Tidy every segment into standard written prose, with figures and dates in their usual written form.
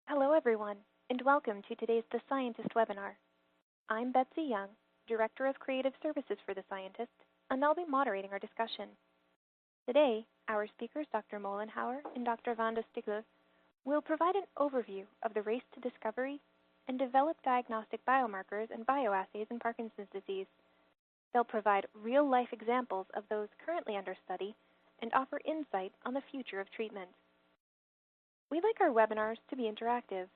Hello everyone, and welcome to today's The Scientist webinar. I'm Betsy Young, Director of Creative Services for The Scientist, and I'll be moderating our discussion. Today, our speakers, Dr. Mollenhauer and Dr. Wanda Stiegler, will provide an overview of the race to discovery and develop diagnostic biomarkers and bioassays in Parkinson's disease. They'll provide real-life examples of those currently under study and offer insight on the future of treatment. We like our webinars to be interactive.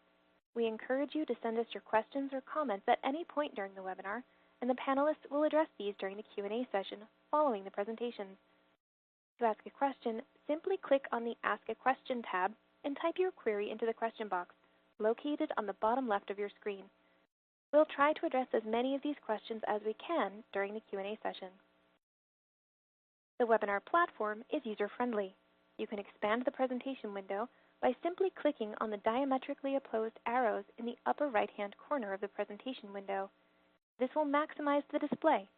We encourage you to send us your questions or comments at any point during the webinar, and the panelists will address these during the Q&A session following the presentations. To ask a question, simply click on the Ask a Question tab and type your query into the question box located on the bottom left of your screen. We'll try to address as many of these questions as we can during the Q&A session. The webinar platform is user-friendly. You can expand the presentation window by simply clicking on the diametrically opposed arrows in the upper right-hand corner of the presentation window. This will maximize the display.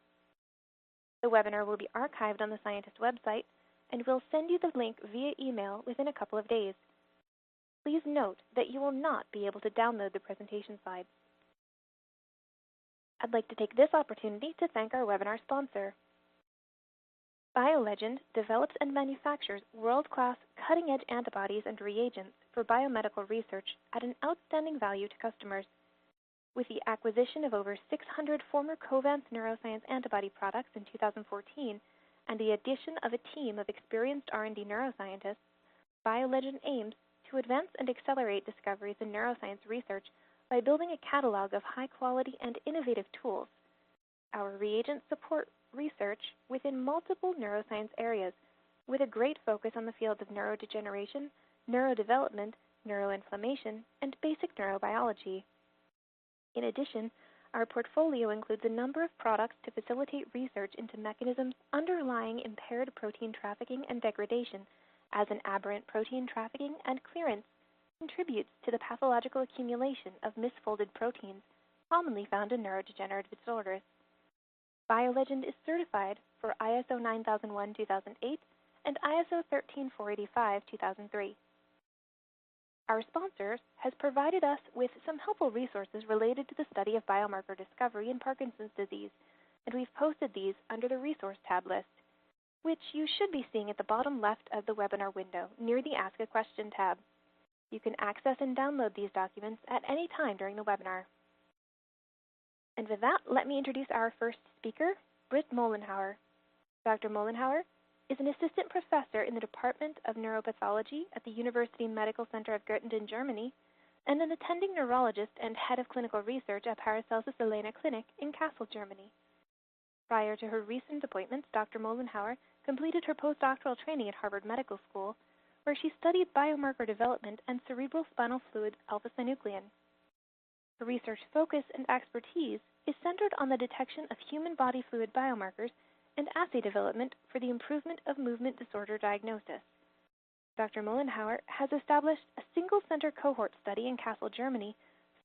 The webinar will be archived on the Scientist website, and we'll send you the link via email within a couple of days. Please note that you will not be able to download the presentation slides. I'd like to take this opportunity to thank our webinar sponsor. BioLegend develops and manufactures world-class cutting-edge antibodies and reagents for biomedical research at an outstanding value to customers. With the acquisition of over 600 former Covance neuroscience antibody products in 2014 and the addition of a team of experienced R&D neuroscientists, BioLegend aims to advance and accelerate discoveries in neuroscience research by building a catalog of high-quality and innovative tools. Our reagents support research within multiple neuroscience areas with a great focus on the fields of neurodegeneration, neurodevelopment, neuroinflammation, and basic neurobiology. In addition, our portfolio includes a number of products to facilitate research into mechanisms underlying impaired protein trafficking and degradation, as an aberrant protein trafficking and clearance contributes to the pathological accumulation of misfolded proteins commonly found in neurodegenerative disorders. BioLegend is certified for ISO 9001-2008 and ISO 13485-2003. Our sponsor has provided us with some helpful resources related to the study of biomarker discovery in Parkinson's disease, and we've posted these under the Resource tab list, which you should be seeing at the bottom left of the webinar window near the Ask a Question tab. You can access and download these documents at any time during the webinar. And with that, let me introduce our first speaker, Britt Mollenhauer. Dr. Mollenhauer is an assistant professor in the Department of Neuropathology at the University Medical Center of Göttingen, Germany, and an attending neurologist and head of clinical research at Paracelsus Elena Clinic in Kassel, Germany. Prior to her recent appointments, Dr. Mollenhauer completed her postdoctoral training at Harvard Medical School, where she studied biomarker development and cerebral spinal fluid alpha-Synuclein. Her research focus and expertise is centered on the detection of human body fluid biomarkers and assay development for the improvement of movement disorder diagnosis. Dr. Mollenhauer has established a single-center cohort study in Kassel, Germany,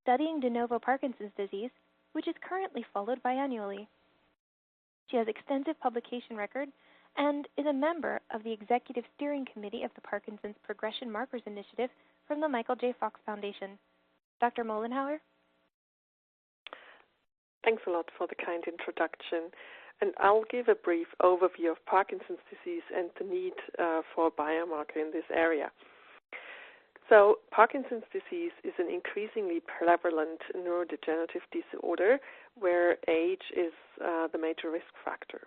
studying de novo Parkinson's disease, which is currently followed biannually. She has extensive publication record and is a member of the Executive Steering Committee of the Parkinson's Progression Markers Initiative from the Michael J. Fox Foundation. Dr. Mollenhauer? Thanks a lot for the kind introduction. And I'll give a brief overview of Parkinson's disease and the need for a biomarker in this area. So Parkinson's disease is an increasingly prevalent neurodegenerative disorder where age is the major risk factor.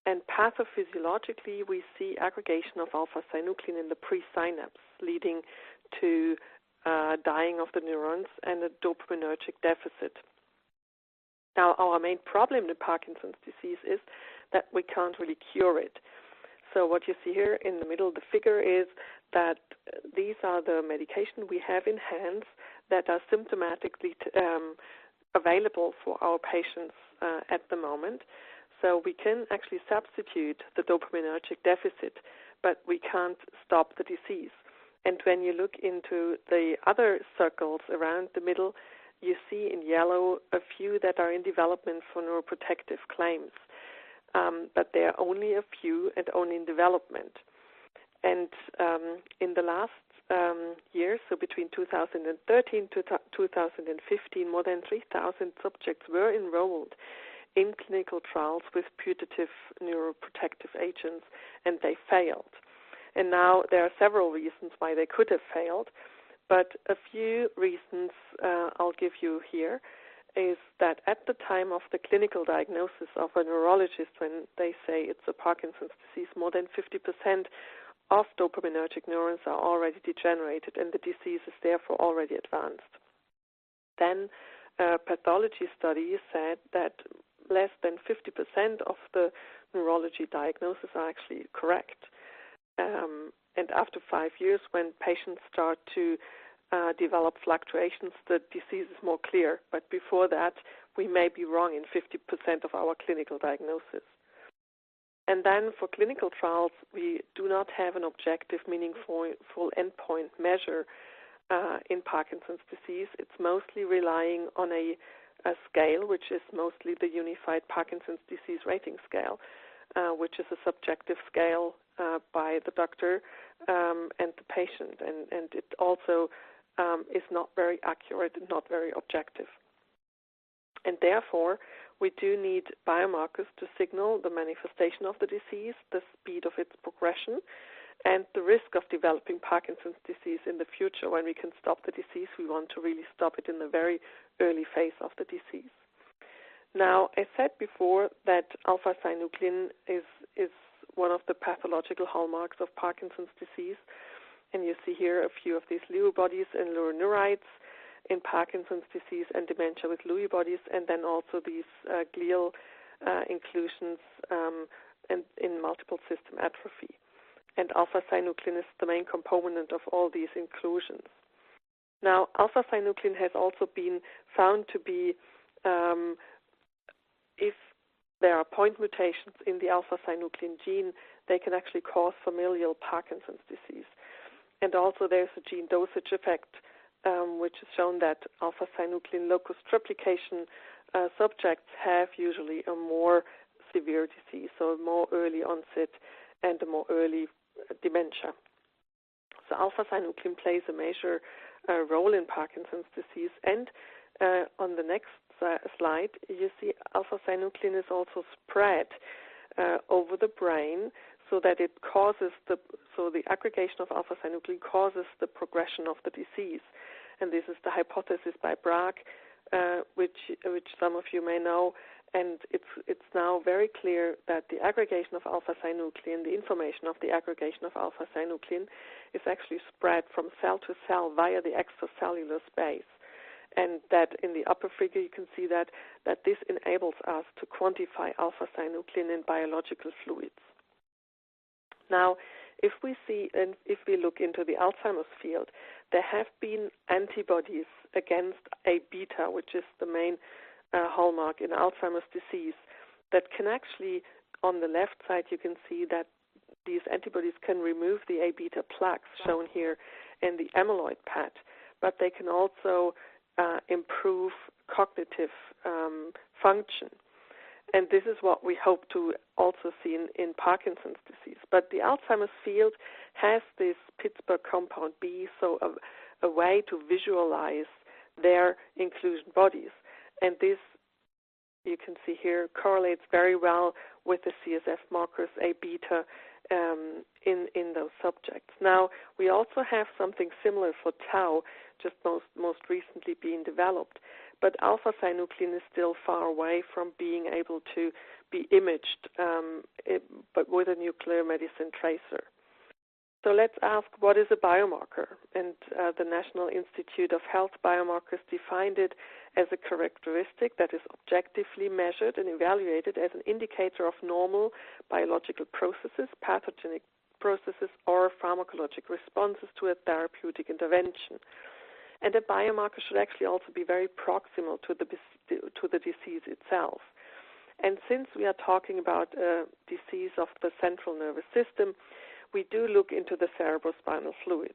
And pathophysiologically, we see aggregation of alpha-Synuclein in the presynapse, leading to dying of the neurons and a dopaminergic deficit. Now, our main problem in Parkinson's disease is that we can't really cure it. So what you see here in the middle of the figure is that these are the medication we have in hands that are symptomatically available for our patients at the moment. So we can actually substitute the dopaminergic deficit, but we can't stop the disease. And when you look into the other circles around the middle, you see in yellow a few that are in development for neuroprotective claims, but there are only a few and only in development. And in the last years, so between 2013 to 2015, more than 3,000 subjects were enrolled in clinical trials with putative neuroprotective agents, and they failed. And now there are several reasons why they could have failed, but a few reasons I'll give you here is that at the time of the clinical diagnosis of a neurologist, when they say it's a Parkinson's disease, more than 50% of dopaminergic neurons are already degenerated, and the disease is therefore already advanced. Then pathology studies said that less than 50% of the neurology diagnoses are actually correct. And after 5 years, when patients start to develop fluctuations, the disease is more clear. But before that, we may be wrong in 50% of our clinical diagnosis. And then for clinical trials, we do not have an objective, meaningful endpoint measure in Parkinson's disease. It's mostly relying on a scale, which is mostly the Unified Parkinson's Disease Rating Scale, which is a subjective scale by the doctor and the patient. And it also is not very accurate and not very objective. And therefore, we do need biomarkers to signal the manifestation of the disease, the speed of its progression, and the risk of developing Parkinson's disease in the future. When we can stop the disease, we want to really stop it in the very early phase of the disease. Now, I said before that alpha-Synuclein is one of the pathological hallmarks of Parkinson's disease. And you see here a few of these Lewy bodies and neuroneurites in Parkinson's disease and dementia with Lewy bodies, and then also these glial inclusions and in multiple system atrophy. And alpha-Synuclein is the main component of all these inclusions. Now, alpha-Synuclein has also been found to be, if there are point mutations in the alpha-Synuclein gene, they can actually cause familial Parkinson's disease. And also there's a gene dosage effect, which has shown that alpha-Synuclein locus triplication subjects have usually a more severe disease, so a more early onset and a more early dementia. So alpha-Synuclein plays a major role in Parkinson's disease. And on the next slide, you see alpha-Synuclein is also spread over the brain, so that it causes the aggregation of alpha-Synuclein causes the progression of the disease. And this is the hypothesis by Bragg, which some of you may know. And it's now very clear that the aggregation of alpha-Synuclein, the information of the aggregation of alpha-Synuclein, is actually spread from cell to cell via the extracellular space. And that in the upper figure you can see that this enables us to quantify alpha-Synuclein in biological fluids. Now, if we look into the Alzheimer's field, there have been antibodies against A-beta, which is the main hallmark in Alzheimer's disease, that can actually, on the left side, you can see that these antibodies can remove the A-beta plaques shown here in the amyloid PET, but they can also improve cognitive function. And this is what we hope to also see in Parkinson's disease. But the Alzheimer's field has this Pittsburgh compound B, so a way to visualize their inclusion bodies. And this, you can see here, correlates very well with the CSF markers A-beta in those subjects. Now, we also have something similar for tau, just most recently being developed. But alpha-Synuclein is still far away from being able to be imaged, but with a nuclear medicine tracer. So let's ask, what is a biomarker? And the National Institute of Health Biomarkers defined it as a characteristic that is objectively measured and evaluated as an indicator of normal biological processes, pathogenic processes, or pharmacologic responses to a therapeutic intervention. And a biomarker should actually also be very proximal to the disease itself. And since we are talking about a disease of the central nervous system, we do look into the cerebrospinal fluid.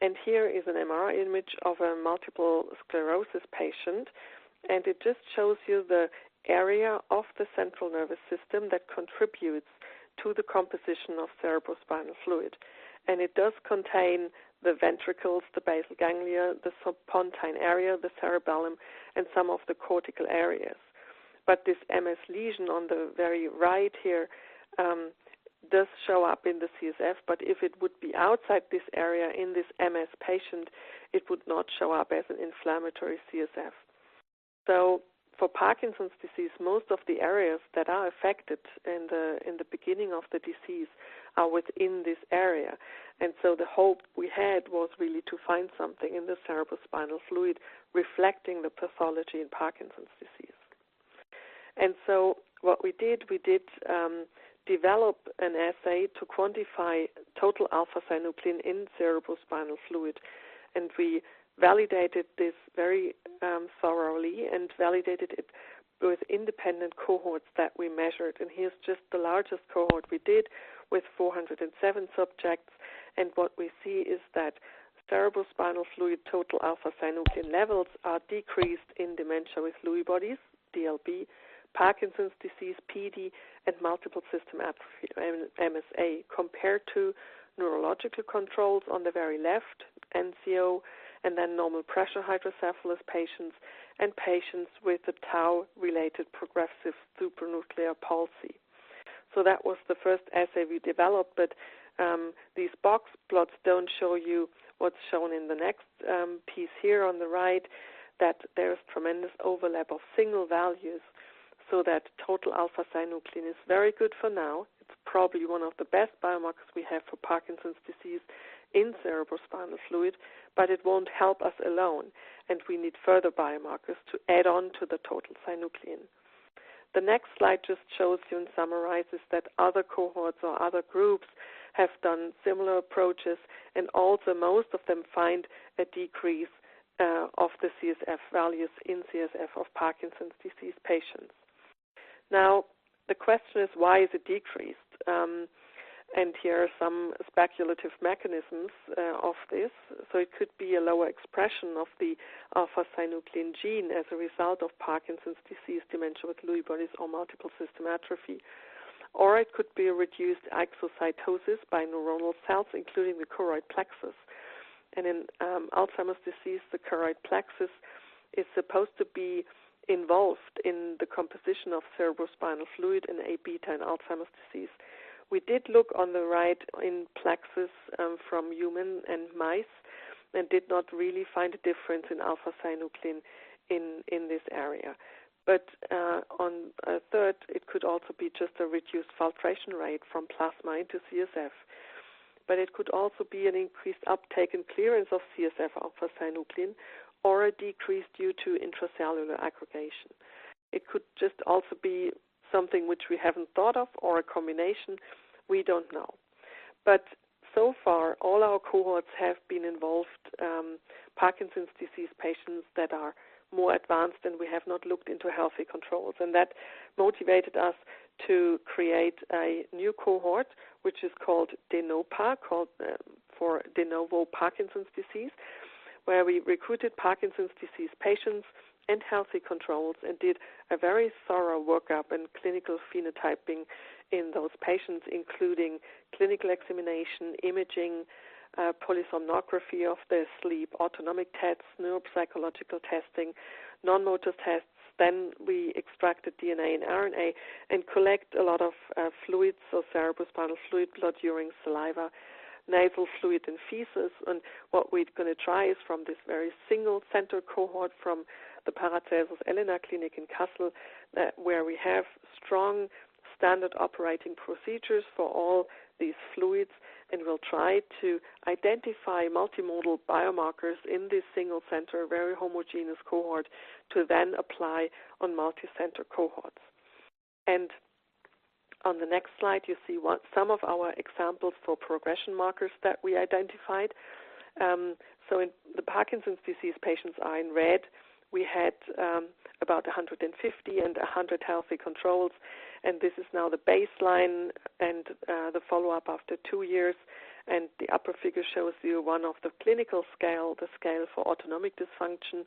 And here is an MRI image of a multiple sclerosis patient, and it just shows you the area of the central nervous system that contributes to the composition of cerebrospinal fluid. And it does contain the ventricles, the basal ganglia, the subpontine area, the cerebellum, and some of the cortical areas. But this MS lesion on the very right here does show up in the CSF, but if it would be outside this area in this MS patient, it would not show up as an inflammatory CSF. So for Parkinson's disease, most of the areas that are affected in the beginning of the disease are within this area. And so the hope we had was really to find something in the cerebrospinal fluid reflecting the pathology in Parkinson's disease. And so what we did develop an assay to quantify total alpha-Synuclein in cerebrospinal fluid. And we validated this very thoroughly and validated it with independent cohorts that we measured. And here's just the largest cohort we did with 407 subjects. And what we see is that cerebrospinal fluid total alpha-Synuclein levels are decreased in dementia with Lewy bodies, DLB, Parkinson's disease, PD, and multiple system atrophy, MSA, compared to neurological controls on the very left, NCO, and then normal pressure hydrocephalus patients, and patients with the tau-related progressive supranuclear palsy. So that was the first assay we developed, but these box plots don't show you what's shown in the next piece here on the right, that there's tremendous overlap of single values, so that total alpha-Synuclein is very good for now. It's probably one of the best biomarkers we have for Parkinson's disease in cerebrospinal fluid, but it won't help us alone, and we need further biomarkers to add on to the total synuclein. The next slide just shows you and summarizes that other cohorts or other groups have done similar approaches, and also most of them find a decrease of the CSF values in CSF of Parkinson's disease patients. Now, the question is, why is it decreased? And here are some speculative mechanisms of this. So it could be a lower expression of the alpha-Synuclein gene as a result of Parkinson's disease, dementia with Lewy bodies, or multiple system atrophy. Or it could be a reduced exocytosis by neuronal cells, including the choroid plexus. And in Alzheimer's disease, the choroid plexus is supposed to be involved in the composition of cerebrospinal fluid in A-beta and Alzheimer's disease. We did look on the right in plexus from human and mice and did not really find a difference in alpha-Synuclein in this area. But on a third, it could also be just a reduced filtration rate from plasma into CSF. But it could also be an increased uptake and clearance of CSF alpha-Synuclein, or a decrease due to intracellular aggregation. It could just also be something which we haven't thought of, or a combination. We don't know. But so far, all our cohorts have been involved Parkinson's disease patients that are more advanced, and we have not looked into healthy controls. And that motivated us to create a new cohort, which is called DENOPA, for de novo Parkinson's disease, where we recruited Parkinson's disease patients and healthy controls and did a very thorough workup and clinical phenotyping in those patients, including clinical examination, imaging, polysomnography of the sleep, autonomic tests, neuropsychological testing, non-motor tests. Then we extracted DNA and RNA and collect a lot of fluids, so cerebrospinal fluid, blood, urine, saliva, nasal fluid, and feces. And what we're going to try is from this very single-center cohort from the Paracelsus Elena Clinic in Kassel, where we have strong standard operating procedures for all these fluids, and we'll try to identify multimodal biomarkers in this single-center, very homogeneous cohort to then apply on multicenter cohorts. And on the next slide, you see some of our examples for progression markers that we identified. So in the Parkinson's disease patients are in red. We had about 150 and 100 healthy controls, and this is now the baseline and the follow-up after 2 years. And the upper figure shows you one of the clinical scale, the scale for autonomic dysfunction,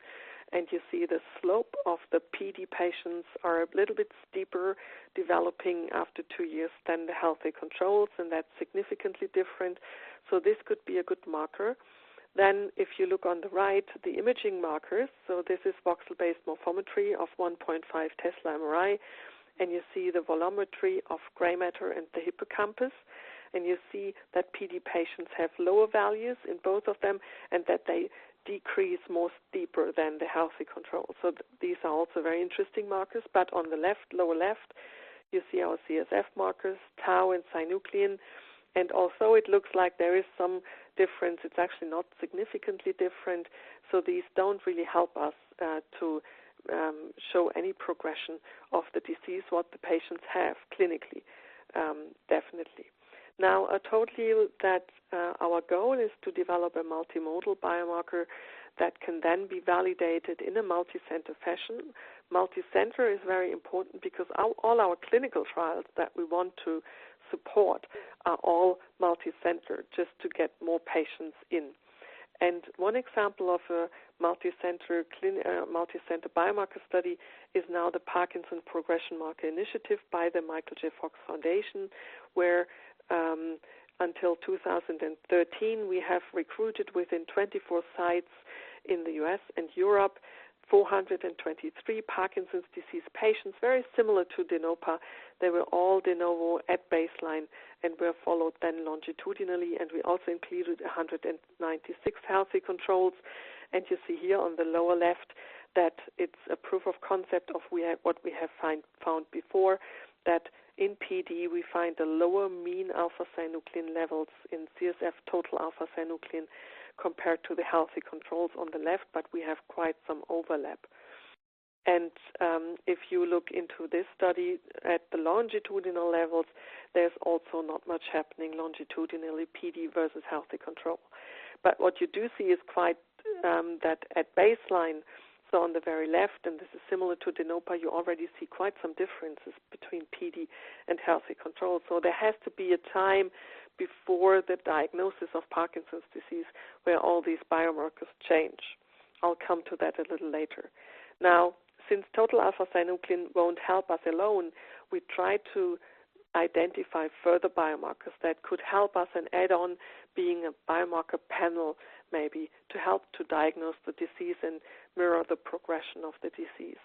and you see the slope of the PD patients are a little bit steeper developing after 2 years than the healthy controls, and that's significantly different. So this could be a good marker. Then if you look on the right, the imaging markers, so this is voxel-based morphometry of 1.5 Tesla MRI, and you see the volumetry of gray matter and the hippocampus, and you see that PD patients have lower values in both of them and that they decrease more steeper than the healthy control. So these are also very interesting markers, but on the left, lower left, you see our CSF markers, tau and synuclein, and although it looks like there is some difference, it's actually not significantly different, so these don't really help us to show any progression of the disease, what the patients have clinically, definitely. Now, I told you that our goal is to develop a multimodal biomarker that can then be validated in a multicenter fashion. Multicenter is very important because all our clinical trials that we want to support are all multicenter, just to get more patients in. And one example of a multicenter biomarker study is now the Parkinson Progression Marker Initiative by the Michael J. Fox Foundation, where until 2013 we have recruited within 24 sites in the U.S. and Europe 423 Parkinson's disease patients, very similar to DENOPA. They were all de novo at baseline and were followed then longitudinally, and we also included 196 healthy controls. And you see here on the lower left that it's a proof of concept of what we have found before, that in PD we find a lower mean alpha-Synuclein levels in CSF total alpha-Synuclein compared to the healthy controls on the left, but we have quite some overlap. And if you look into this study at the longitudinal levels, there's also not much happening longitudinally, PD versus healthy control. But what you do see is quite that at baseline, so on the very left, and this is similar to DENOPA, you already see quite some differences between PD and healthy control. So there has to be a time before the diagnosis of Parkinson's disease where all these biomarkers change. I'll come to that a little later. Now, since total alpha-Synuclein won't help us alone, we try to identify further biomarkers that could help us and add on being a biomarker panel maybe to help to diagnose the disease and mirror the progression of the disease.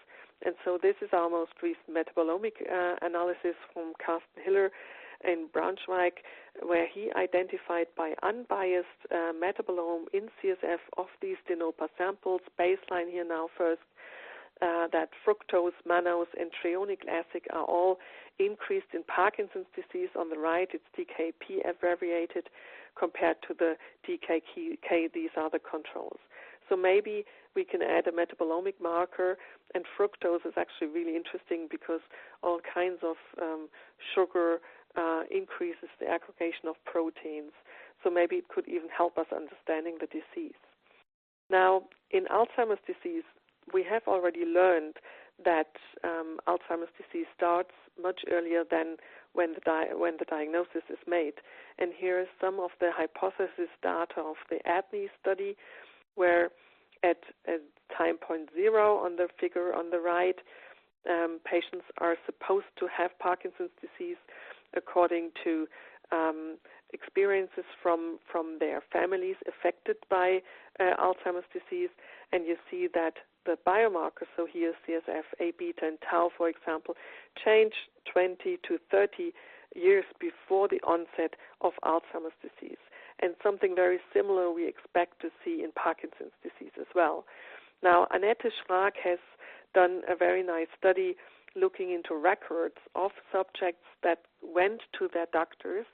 And so this is our most recent metabolomic analysis from Carsten Hiller in Braunschweig, where he identified by unbiased metabolome in CSF of these DENOPA samples, baseline here now first, that fructose, mannose, and treonic acid are all increased in Parkinson's disease. On the right, it's DKP abbreviated compared to the DKK. These are the controls. So maybe we can add a metabolomic marker, and fructose is actually really interesting because all kinds of sugar increases the aggregation of proteins. So maybe it could even help us understanding the disease. Now, in Alzheimer's disease, we have already learned that Alzheimer's disease starts much earlier than when the diagnosis is made. And here is some of the hypothesis data of the ADNI study, where at time point 0 on the figure on the right, patients are supposed to have Parkinson's disease according to experiences from their families affected by Alzheimer's disease. And you see that the biomarkers, so here CSF, A-beta, and tau, for example, change 20 to 30 years before the onset of Alzheimer's disease. And something very similar we expect to see in Parkinson's disease as well. Now, Annette Schrak has done a very nice study looking into records of subjects that went to their doctors,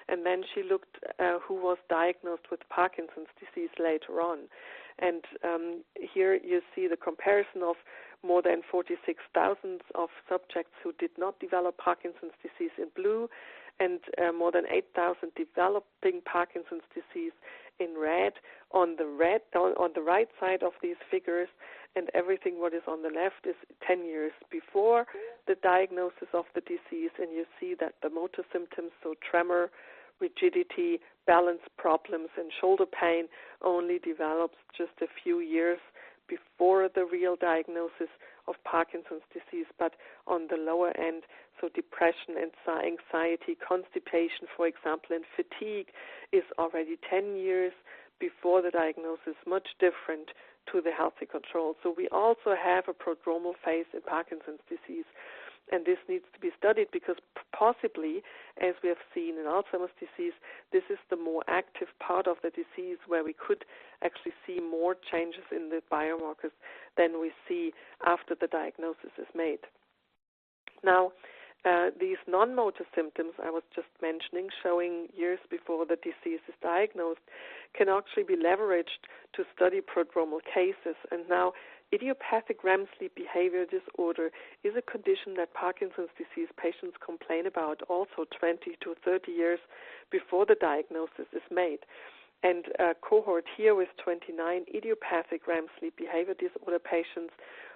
and then she looked who was diagnosed with Parkinson's disease later on. And here you see the comparison of more than 46,000 of subjects who did not develop Parkinson's disease in blue, and more than 8,000 developing Parkinson's disease in red. On the right side of these figures, and everything what is on the left is 10 years before the diagnosis of the disease, and you see that the motor symptoms, so tremor, rigidity, balance problems, and shoulder pain only develops just a few years before the real diagnosis of Parkinson's disease, but on the lower end, so depression and anxiety, constipation, for example, and fatigue is already 10 years before the diagnosis, much different to the healthy control. So we also have a prodromal phase in Parkinson's disease, and this needs to be studied because possibly, as we have seen in Alzheimer's disease, this is the more active part of the disease where we could actually see more changes in the biomarkers than we see after the diagnosis is made. Now, these non-motor symptoms I was just mentioning, showing years before the disease is diagnosed, can actually be leveraged to study prodromal cases. And now, idiopathic REM sleep behavior disorder is a condition that Parkinson's disease patients complain about also 20 to 30 years before the diagnosis is made. And a cohort here with 29 idiopathic REM sleep behavior disorder patients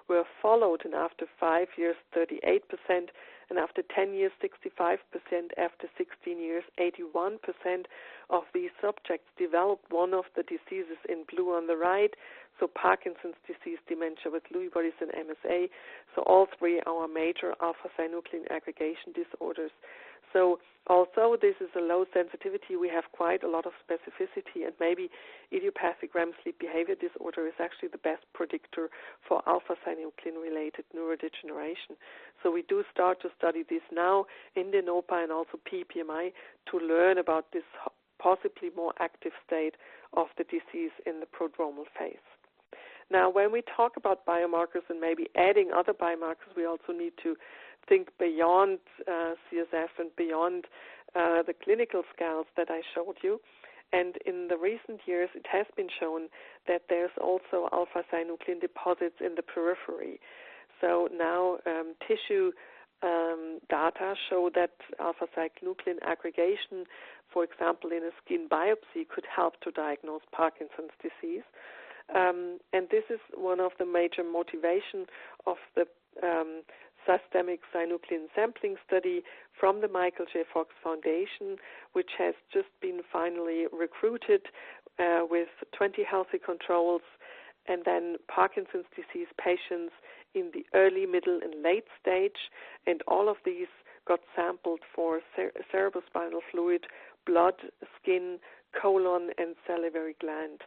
were followed, and after 5 years, 38%, and after 10 years, 65%, after 16 years, 81% of these subjects developed one of the diseases in blue on the right, so Parkinson's disease, dementia with Lewy bodies, and MSA. So all three are major alpha-Synuclein aggregation disorders. So although this is a low sensitivity, we have quite a lot of specificity, and maybe idiopathic REM sleep behavior disorder is actually the best predictor for alpha-Synuclein-related neurodegeneration. So we do start to study this now in the NOPA and also PPMI to learn about this possibly more active state of the disease in the prodromal phase. Now, when we talk about biomarkers and maybe adding other biomarkers, we also need to think beyond CSF and beyond the clinical scales that I showed you. And in the recent years, it has been shown that there's also alpha-Synuclein deposits in the periphery. So now tissue data show that alpha-Synuclein aggregation, for example, in a skin biopsy, could help to diagnose Parkinson's disease. And this is one of the major motivation of the systemic synuclein sampling study from the Michael J. Fox Foundation, which has just been finally recruited with 20 healthy controls, and then Parkinson's disease patients in the early, middle, and late stage, and all of these got sampled for cerebrospinal fluid, blood, skin, colon, and salivary gland.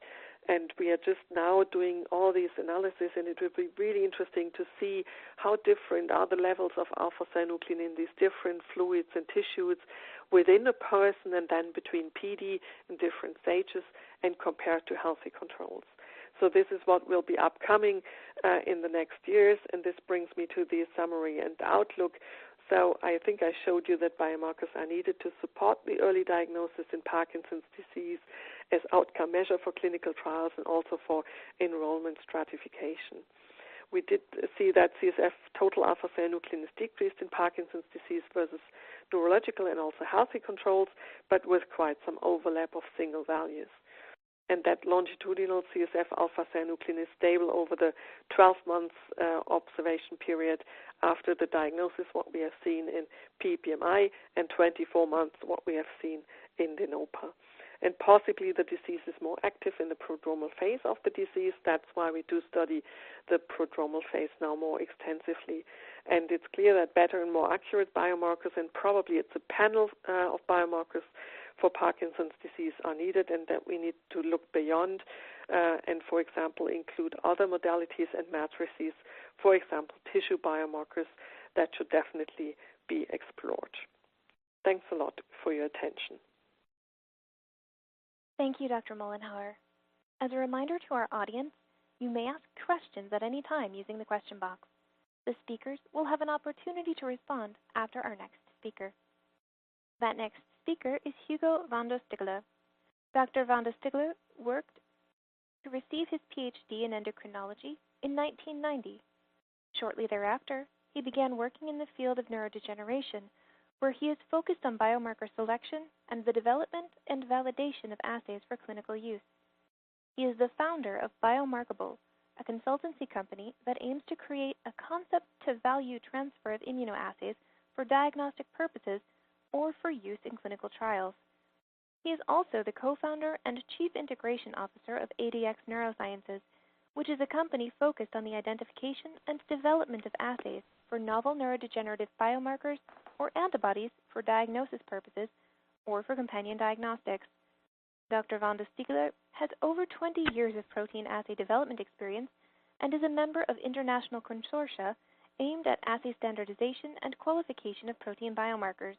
And we are just now doing all these analyses, and it will be really interesting to see how different are the levels of alpha-Synuclein in these different fluids and tissues within a person, and then between PD in different stages and compared to healthy controls. So this is what will be upcoming in the next years, and this brings me to the summary and outlook. So I think I showed you that biomarkers are needed to support the early diagnosis in Parkinson's disease as outcome measure for clinical trials and also for enrollment stratification. We did see that CSF total alpha-Synuclein is decreased in Parkinson's disease versus neurological and also healthy controls, but with quite some overlap of single values. And that longitudinal CSF alpha-Synuclein is stable over the 12 months observation period after the diagnosis, what we have seen in PPMI, and 24 months, what we have seen in the NOPA. And possibly the disease is more active in the prodromal phase of the disease. That's why we do study the prodromal phase now more extensively. And it's clear that better and more accurate biomarkers, and probably it's a panel of biomarkers for Parkinson's disease, are needed, and that we need to look beyond and, for example, include other modalities and matrices, for example, tissue biomarkers that should definitely be explored. Thanks a lot for your attention. Thank you, Dr. Mollenhauer. As a reminder to our audience, you may ask questions at any time using the question box. The speakers will have an opportunity to respond after our next speaker. That next speaker is Hugo van der Stiegler. Dr. van der Stiegler worked to receive his PhD in endocrinology in 1990. Shortly thereafter, he began working in the field of neurodegeneration, where he is focused on biomarker selection and the development and validation of assays for clinical use. He is the founder of Biomarkers, a consultancy company that aims to create a concept-to-value transfer of immunoassays for diagnostic purposes or for use in clinical trials. He is also the co-founder and chief integration officer of ADX Neurosciences, which is a company focused on the identification and development of assays for novel neurodegenerative biomarkers or antibodies for diagnosis purposes or for companion diagnostics. Dr. Wanda Stiegler has over 20 years of protein assay development experience and is a member of international consortia aimed at assay standardization and qualification of protein biomarkers.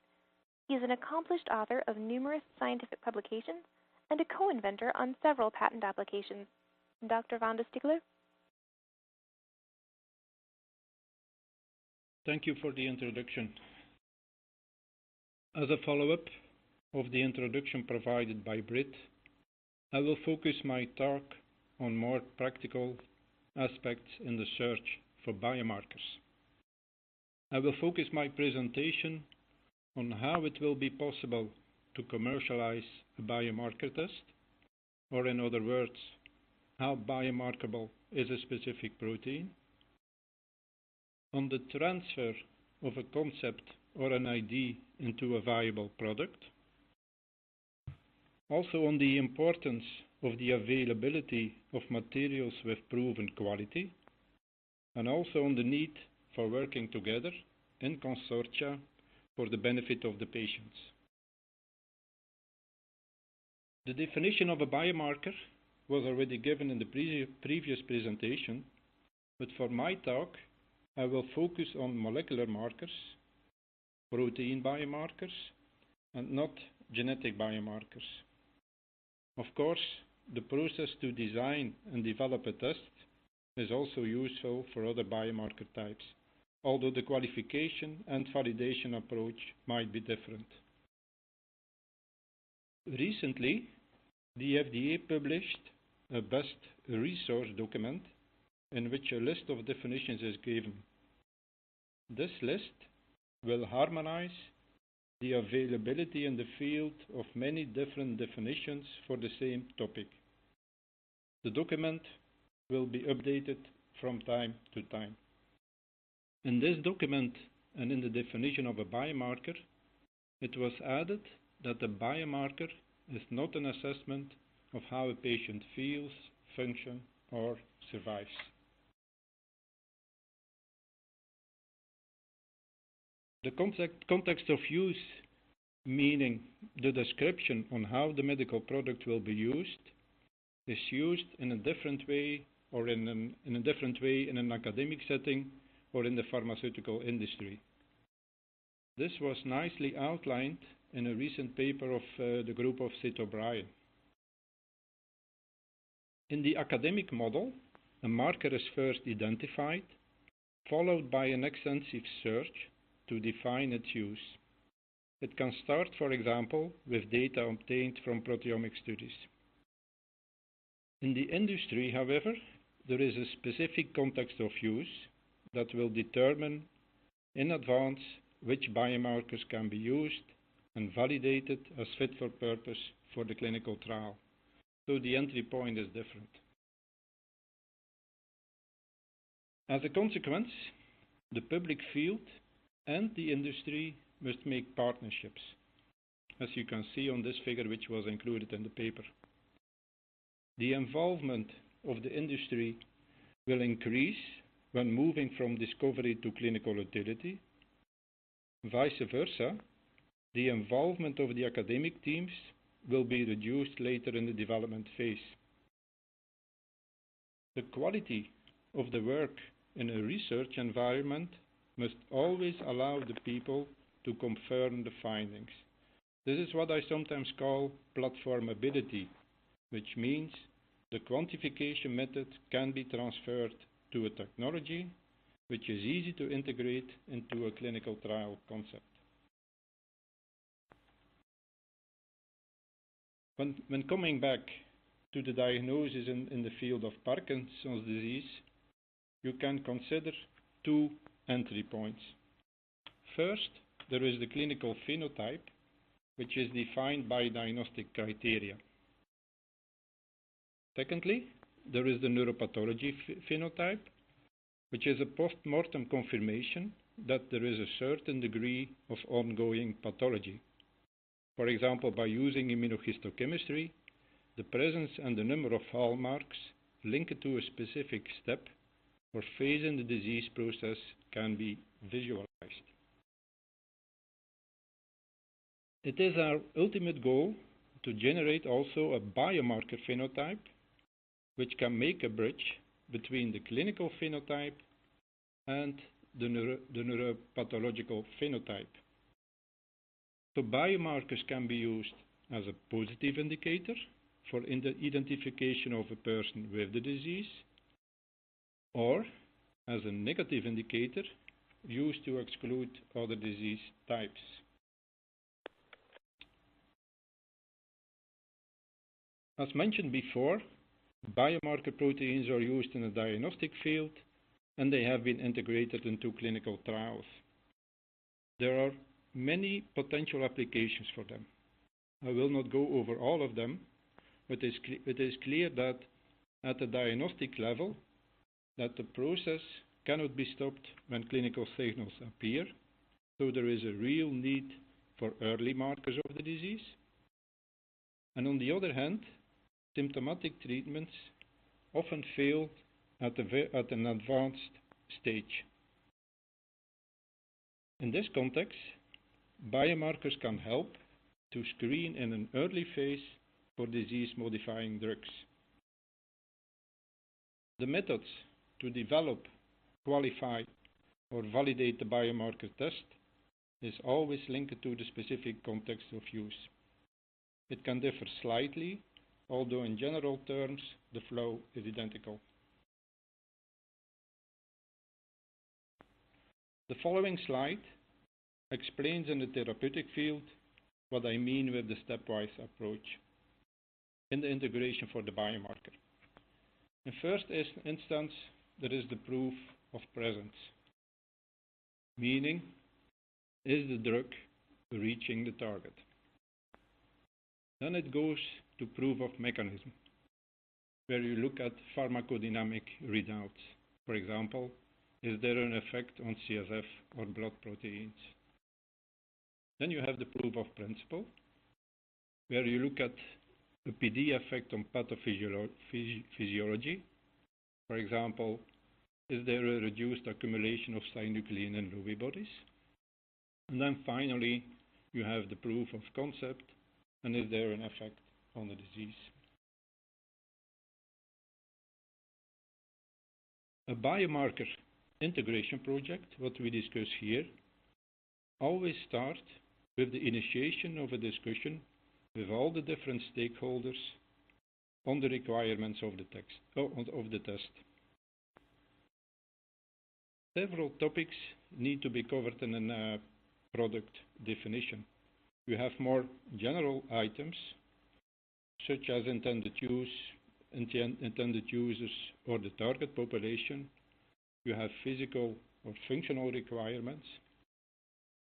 He is an accomplished author of numerous scientific publications and a co-inventor on several patent applications. Dr. Wanda Stiegler? Thank you for the introduction. As a follow-up of the introduction provided by Britt, I will focus my talk on more practical aspects in the search for biomarkers. I will focus my presentation on how it will be possible to commercialize a biomarker test, or in other words, how biomarkable is a specific protein, on the transfer of a concept or an idea into a viable product, also on the importance of the availability of materials with proven quality, and also on the need for working together in consortia for the benefit of the patients. The definition of a biomarker was already given in the previous presentation, but for my talk I will focus on molecular markers, protein biomarkers, and not genetic biomarkers. Of course, the process to design and develop a test is also useful for other biomarker types, although the qualification and validation approach might be different. Recently, the FDA published a best resource document in which a list of definitions is given. This list will harmonize the availability in the field of many different definitions for the same topic. The document will be updated from time to time. In this document and in the definition of a biomarker, it was added that a biomarker is not an assessment of how a patient feels, functions, or survives. The context of use, meaning the description on how the medical product will be used, is used in a different way or in an academic setting or in the pharmaceutical industry. This was nicely outlined in a recent paper of the group of Sid O'Brien. In the academic model, a marker is first identified, followed by an extensive search to define its use. It can start, for example, with data obtained from proteomic studies. In the industry, however, there is a specific context of use that will determine in advance which biomarkers can be used and validated as fit for purpose for the clinical trial. So the entry point is different. As a consequence, the public field and the industry must make partnerships, as you can see on this figure which was included in the paper. The involvement of the industry will increase when moving from discovery to clinical utility. Vice versa, the involvement of the academic teams will be reduced later in the development phase. The quality of the work in a research environment must always allow the people to confirm the findings. This is what I sometimes call platformability, which means the quantification method can be transferred to a technology which is easy to integrate into a clinical trial concept. When coming back to the diagnosis in the field of Parkinson's disease, you can consider two entry points. First, there is the clinical phenotype, which is defined by diagnostic criteria. Secondly, there is the neuropathology phenotype, which is a post-mortem confirmation that there is a certain degree of ongoing pathology. For example, by using immunohistochemistry, the presence and the number of hallmarks linked to a specific step or phase in the disease process can be visualized. It is our ultimate goal to generate also a biomarker phenotype which can make a bridge between the clinical phenotype and the neuropathological phenotype. So biomarkers can be used as a positive indicator for identification of a person with the disease, or as a negative indicator used to exclude other disease types. As mentioned before, biomarker proteins are used in the diagnostic field and they have been integrated into clinical trials. There are many potential applications for them. I will not go over all of them, but it is clear that at the diagnostic level, that the process cannot be stopped when clinical signals appear, so there is a real need for early markers of the disease. And on the other hand, symptomatic treatments often fail at an advanced stage. In this context, biomarkers can help to screen in an early phase for disease-modifying drugs. The methods to develop, qualify, or validate the biomarker test is always linked to the specific context of use. It can differ slightly, although in general terms the flow is identical. The following slide explains in the therapeutic field what I mean with the stepwise approach in the integration for the biomarker. In first instance, there is the proof of presence, meaning, is the drug reaching the target? Then it goes to proof of mechanism, where you look at pharmacodynamic readouts. For example, is there an effect on CSF or blood proteins? Then you have the proof of principle, where you look at the PD effect on pathophysiology. For example, is there a reduced accumulation of synuclein in Lewy bodies? And then finally, you have the proof of concept, and is there an effect on the disease? A biomarker integration project, what we discuss here, always starts with the initiation of a discussion with all the different stakeholders on the requirements of the test. Several topics need to be covered in a product definition. You have more general items, such as intended users or the target population. You have physical or functional requirements.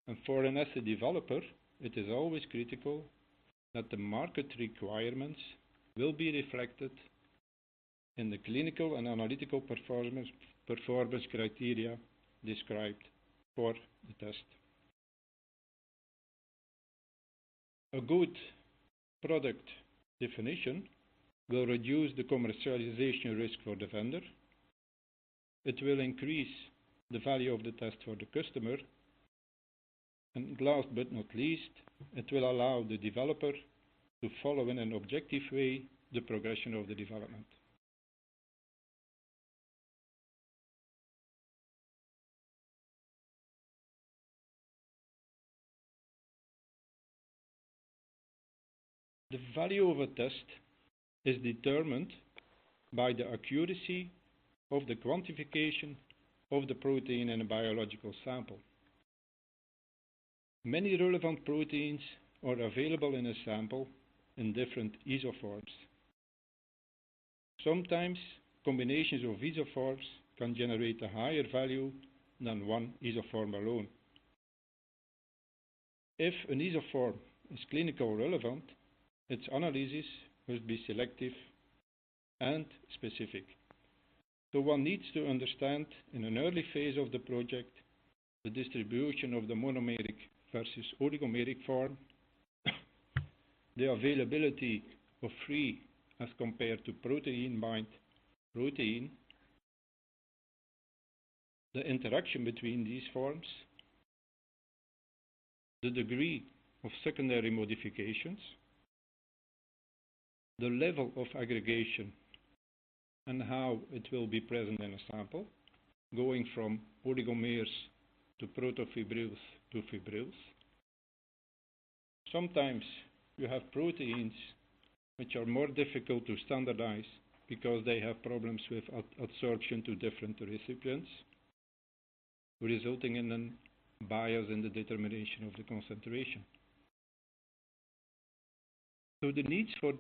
And for an assay developer, it is always critical that the market requirements will be reflected in the clinical and analytical performance criteria described for the test. A good product definition will reduce the commercialization risk for the vendor. It will increase the value of the test for the customer. And last but not least, it will allow the developer to follow in an objective way the progression of the development. The value of a test is determined by the accuracy of the quantification of the protein in a biological sample. Many relevant proteins are available in a sample in different isoforms. Sometimes combinations of isoforms can generate a higher value than one isoform alone. If an isoform is clinically relevant, its analysis must be selective and specific. So one needs to understand in an early phase of the project the distribution of the monomeric versus oligomeric form, the availability of free as compared to protein bind protein, the interaction between these forms, the degree of secondary modifications, the level of aggregation and how it will be present in a sample, going from oligomers to protofibrils to fibrils. Sometimes you have proteins which are more difficult to standardize because they have problems with adsorption to different recipients, resulting in a bias in the determination of the concentration. So the needs for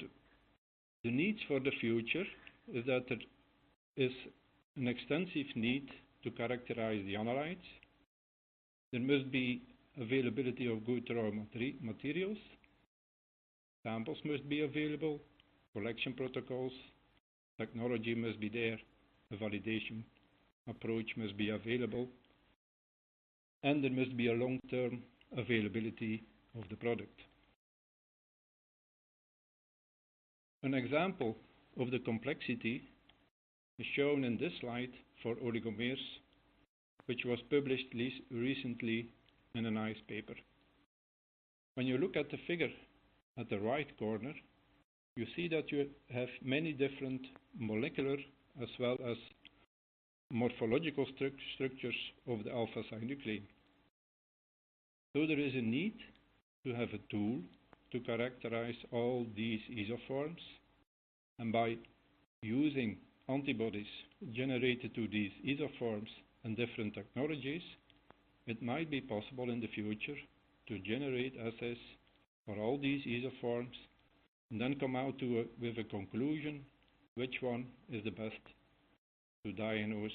the future is that there is an extensive need to characterize the analytes. There must be availability of good raw materials. Samples must be available. Collection protocols. Technology must be there. A validation approach must be available. And there must be a long-term availability of the product. An example of the complexity is shown in this slide for oligomers, which was published recently in a nice paper. When you look at the figure at the right corner, you see that you have many different molecular as well as morphological structures of the alpha-Synuclein. So there is a need to have a tool to characterize all these isoforms, and by using antibodies generated to these isoforms and different technologies, it might be possible in the future to generate assays for all these isoforms and then come out with a conclusion which one is the best to diagnose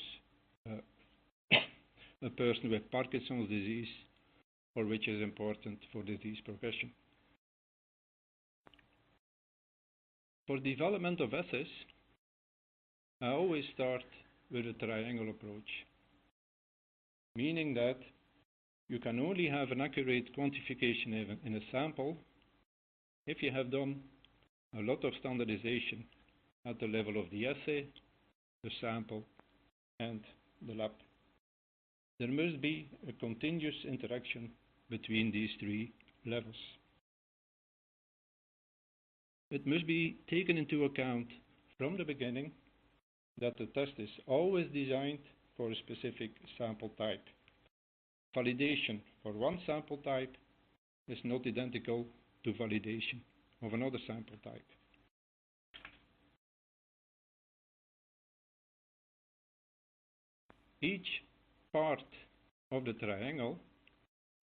a person with Parkinson's disease, or which is important for disease progression. For development of assays, I always start with a triangle approach, meaning that you can only have an accurate quantification in a sample if you have done a lot of standardization at the level of the assay, the sample, and the lab. There must be a continuous interaction between these three levels. It must be taken into account from the beginning that the test is always designed for a specific sample type. Validation for one sample type is not identical to validation of another sample type. Each part of the triangle,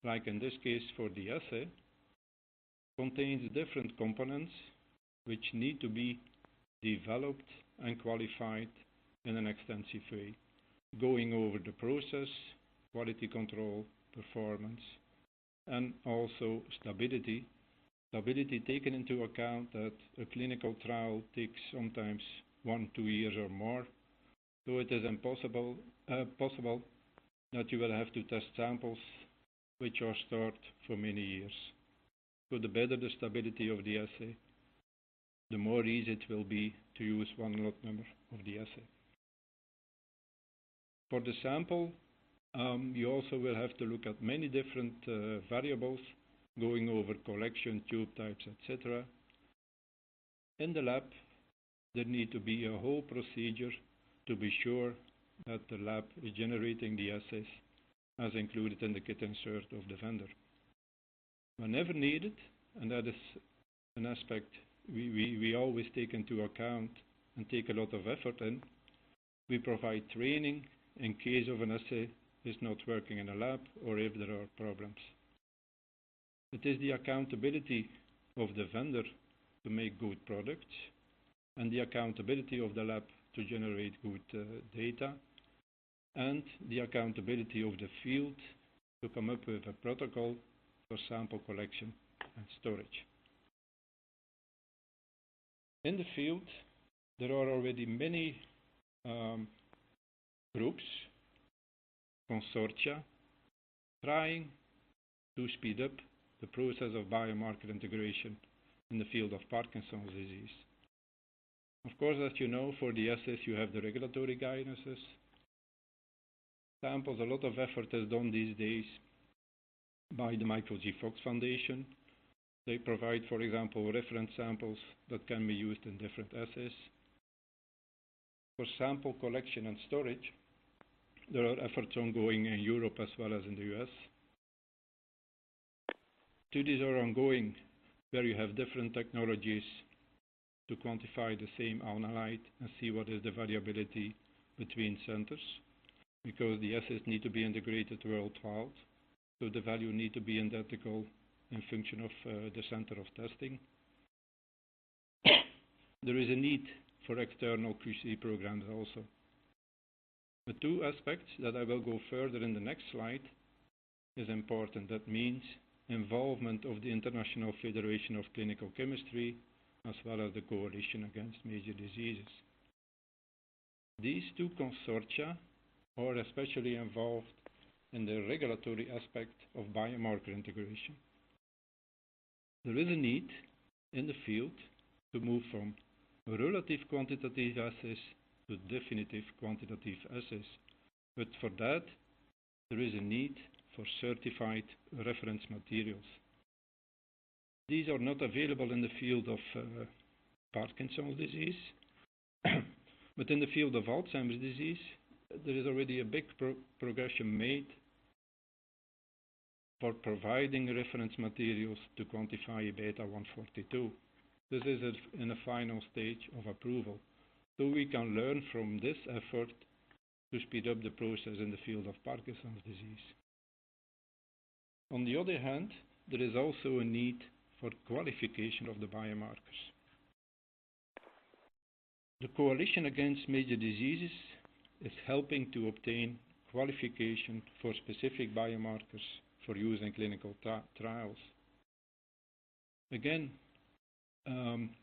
like in this case for the assay, contains different components which need to be developed and qualified in an extensive way, going over the process, quality control, performance, and also stability. Stability taken into account that a clinical trial takes sometimes 1-2 years or more, so it is possible that you will have to test samples which are stored for many years. So the better the stability of the assay, the more easy it will be to use one lot number of the assay. For the sample, you also will have to look at many different variables, going over collection, tube types, etc. In the lab, there needs to be a whole procedure to be sure that the lab is generating the assays as included in the kit insert of the vendor. Whenever needed, and that is an aspect we always take into account and take a lot of effort in, we provide training in case of an assay is not working in a lab or if there are problems. It is the accountability of the vendor to make good products and the accountability of the lab to generate good data, and the accountability of the field to come up with a protocol for sample collection and storage. In the field, there are already many groups, consortia, trying to speed up the process of biomarker integration in the field of Parkinson's disease. Of course, as you know, for the assays you have the regulatory guidances. Samples, a lot of effort is done these days by the Michael J. Fox Foundation. They provide, for example, reference samples that can be used in different assays. For sample collection and storage, there are efforts ongoing in Europe as well as in the US. Studies are ongoing where you have different technologies to quantify the same analyte and see what is the variability between centers, because the assays need to be integrated worldwide, so the value need to be identical in function of the center of testing. There is a need for external QC programs also. The two aspects that I will go further in the next slide is important. That means involvement of the International Federation of Clinical Chemistry as well as the Coalition Against Major Diseases. These two consortia are especially involved in the regulatory aspect of biomarker integration. There is a need in the field to move from relative quantitative assays to definitive quantitative assays, but for that there is a need for certified reference materials. These are not available in the field of Parkinson's disease, but in the field of Alzheimer's disease, there is already a big progression made for providing reference materials to quantify beta 142. This is in a final stage of approval, so we can learn from this effort to speed up the process in the field of Parkinson's disease. On the other hand, there is also a need for qualification of the biomarkers. The Coalition Against Major Diseases is helping to obtain qualification for specific biomarkers for use in clinical trials. Again,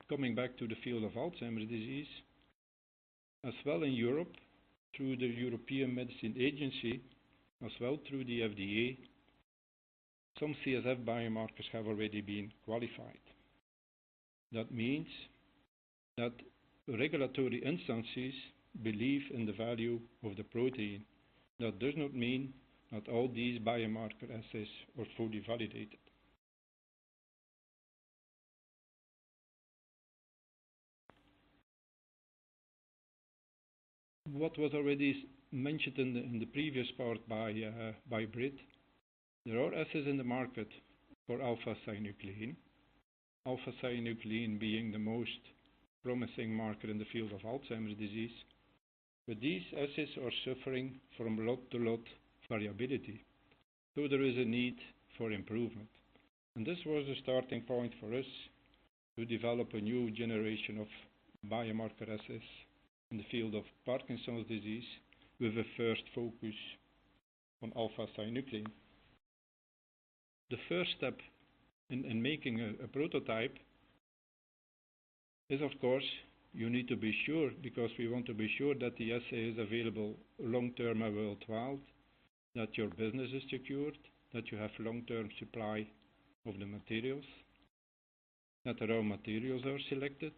coming back to the field of Alzheimer's disease, as well in Europe, through the European Medicine Agency, as well through the FDA, some CSF biomarkers have already been qualified. That means that regulatory instances believe in the value of the protein. That does not mean that all these biomarker assays are fully validated. What was already mentioned in the previous part by Britt, there are assays in the market for alpha-Synuclein. Alpha-Synuclein being the most promising marker in the field of Alzheimer's disease, but these assays are suffering from lot to lot variability, so there is a need for improvement. And this was the starting point for us to develop a new generation of biomarker assays in the field of Parkinson's disease with a first focus on alpha-Synuclein. The first step in making a prototype is, of course, you need to be sure, because we want to be sure that the assay is available long-term and worldwide, that your business is secured, that you have long-term supply of the materials, that the raw materials are selected,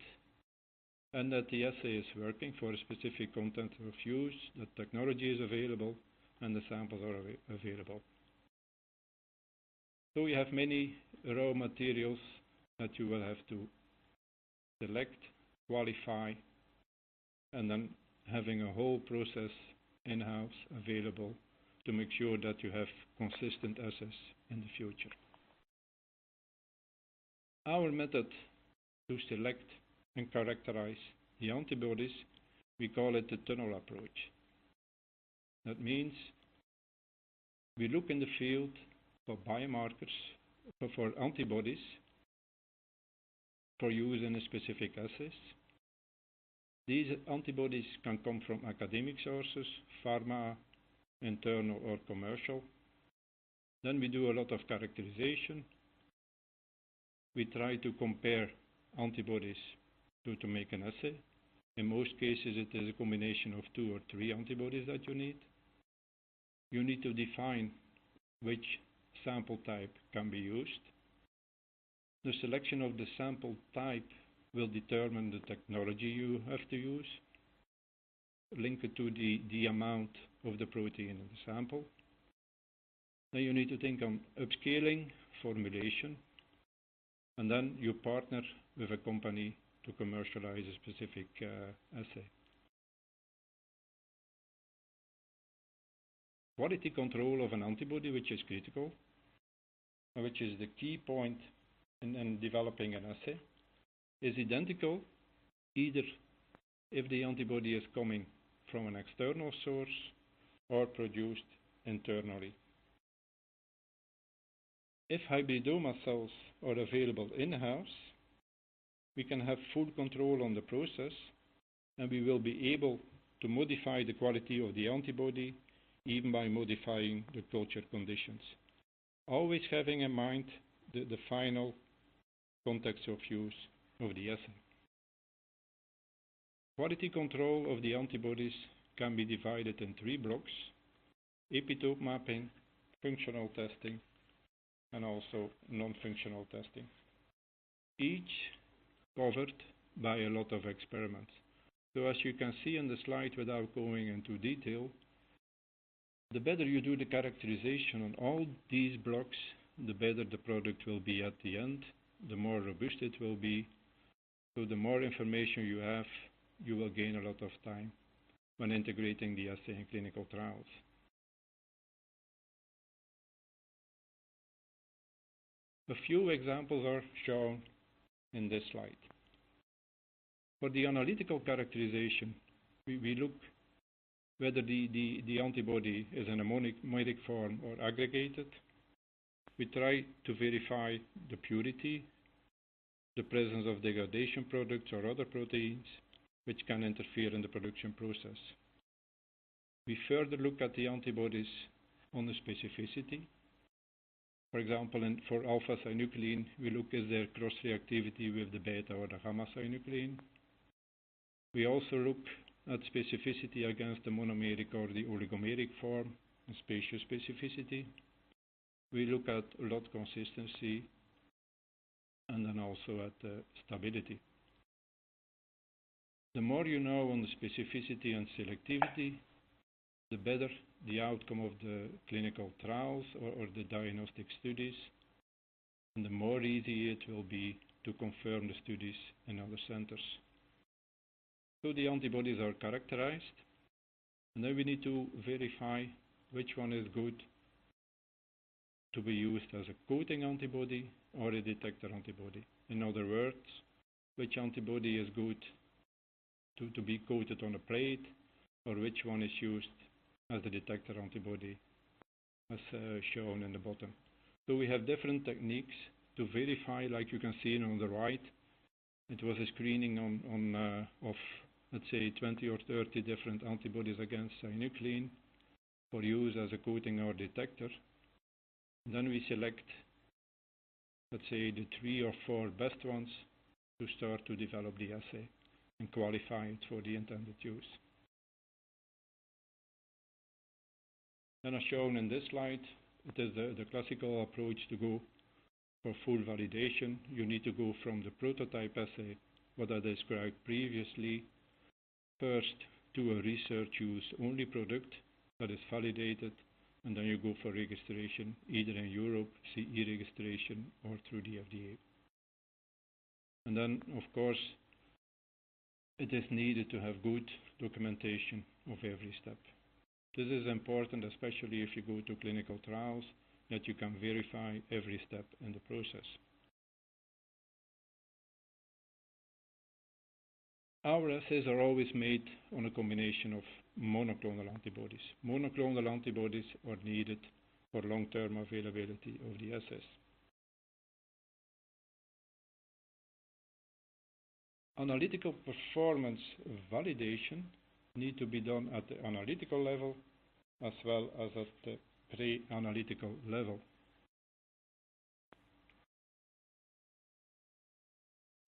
and that the assay is working for a specific content of use, that technology is available, and the samples are available. So you have many raw materials that you will have to select, qualify, and then having a whole process in-house available to make sure that you have consistent assays in the future. Our method to select and characterize the antibodies, we call it the tunnel approach. That means we look in the field for biomarkers, for antibodies, for use in a specific assays. These antibodies can come from academic sources, pharma, internal or commercial. Then we do a lot of characterization. We try to compare antibodies to make an assay. In most cases it is a combination of 2 or 3 antibodies that you need. You need to define which sample type can be used. The selection of the sample type will determine the technology you have to use, link it to the amount of the protein in the sample. Then you need to think on upscaling, formulation, and then you partner with a company to commercialize a specific assay. Quality control of an antibody, which is critical, and which is the key point in developing an assay, is identical either if the antibody is coming from an external source or produced internally. If hybridoma cells are available in-house, we can have full control on the process, and we will be able to modify the quality of the antibody even by modifying the culture conditions, always having in mind the final context of use of the assay. Quality control of the antibodies can be divided in 3 blocks: epitope mapping, functional testing, and also non-functional testing, each covered by a lot of experiments. So as you can see on the slide, without going into detail, the better you do the characterization on all these blocks, the better the product will be at the end, the more robust it will be. So the more information you have, you will gain a lot of time when integrating the assay in clinical trials. A few examples are shown in this slide. For the analytical characterization, we look whether the antibody is in a monomer form or aggregated. We try to verify the purity, the presence of degradation products or other proteins which can interfere in the production process. We further look at the antibodies on the specificity. For example, for alpha-Synuclein, we look at their cross-reactivity with the beta or the gamma-Synuclein. We also look at specificity against the monomeric or the oligomeric form and spatial specificity. We look at lot consistency and then also at stability. The more you know on the specificity and selectivity, the better the outcome of the clinical trials or the diagnostic studies, and the more easy it will be to confirm the studies in other centers. So the antibodies are characterized, and then we need to verify which one is good to be used as a coating antibody or a detector antibody. In other words, which antibody is good to be coated on a plate, or which one is used as the detector antibody, as shown in the bottom. So we have different techniques to verify, like you can see on the right. It was a screening of let's say 20 or 30 different antibodies against synuclein for use as a coating or detector. And then we select, let's say, the 3 or 4 best ones to start to develop the assay and qualify it for the intended use. Then as shown in this slide, it is the classical approach to go for full validation. You need to go from the prototype assay, what I described previously, first to a research use only product that is validated, and then you go for registration either in Europe, CE registration, or through the FDA. And then, of course, it is needed to have good documentation of every step. This is important, especially if you go to clinical trials, that you can verify every step in the process. Our assays are always made on a combination of monoclonal antibodies. Monoclonal antibodies are needed for long-term availability of the assays. Analytical performance validation need to be done at the analytical level as well as at the pre-analytical level.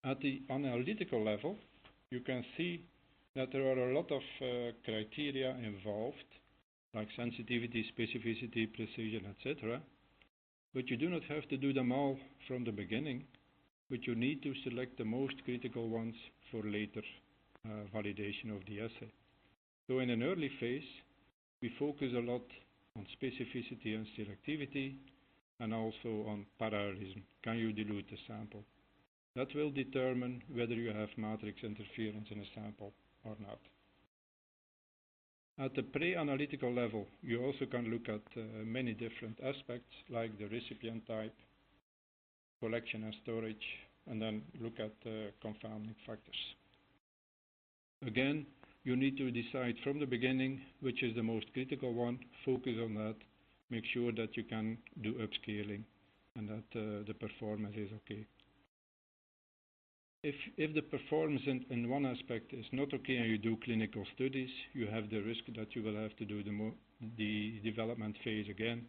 At the analytical level, you can see that there are a lot of criteria involved, like sensitivity, specificity, precision, etc. But you do not have to do them all from the beginning. but you need to select the most critical ones for later validation of the assay. So in an early phase, we focus a lot on specificity and selectivity, and also on parallelism. Can you dilute the sample? That will determine whether you have matrix interference in a sample or not. At the pre-analytical level, you also can look at many different aspects, like the recipient type, collection and storage, and then look at confounding factors. Again, you need to decide from the beginning which is the most critical one, focus on that, make sure that you can do upscaling and that the performance is okay. If the performance in one aspect is not okay and you do clinical studies, you have the risk that you will have to do the development phase again,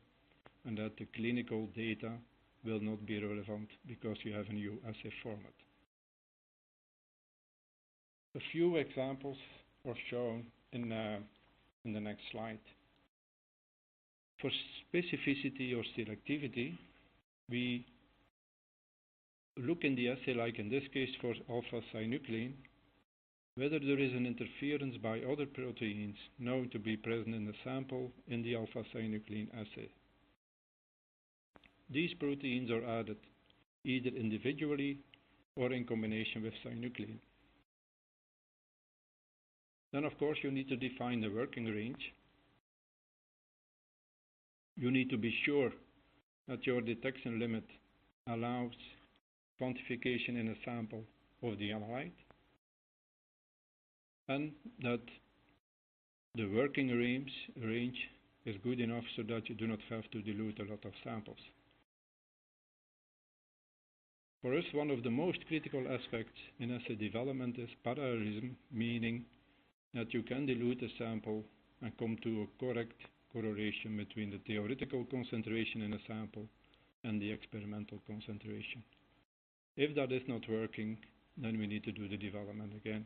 and that the clinical data will not be relevant because you have a new assay format. A few examples are shown in the next slide. For specificity or selectivity, we look in the assay, like in this case for alpha-Synuclein, whether there is an interference by other proteins known to be present in the sample in the alpha-Synuclein assay. These proteins are added either individually or in combination with synuclein. Then, of course, you need to define the working range. You need to be sure that your detection limit allows quantification in a sample of the analyte, and that the working range is good enough so that you do not have to dilute a lot of samples. For us, one of the most critical aspects in assay development is parallelism, meaning that you can dilute a sample and come to a correct correlation between the theoretical concentration in a sample and the experimental concentration. If that is not working, then we need to do the development again.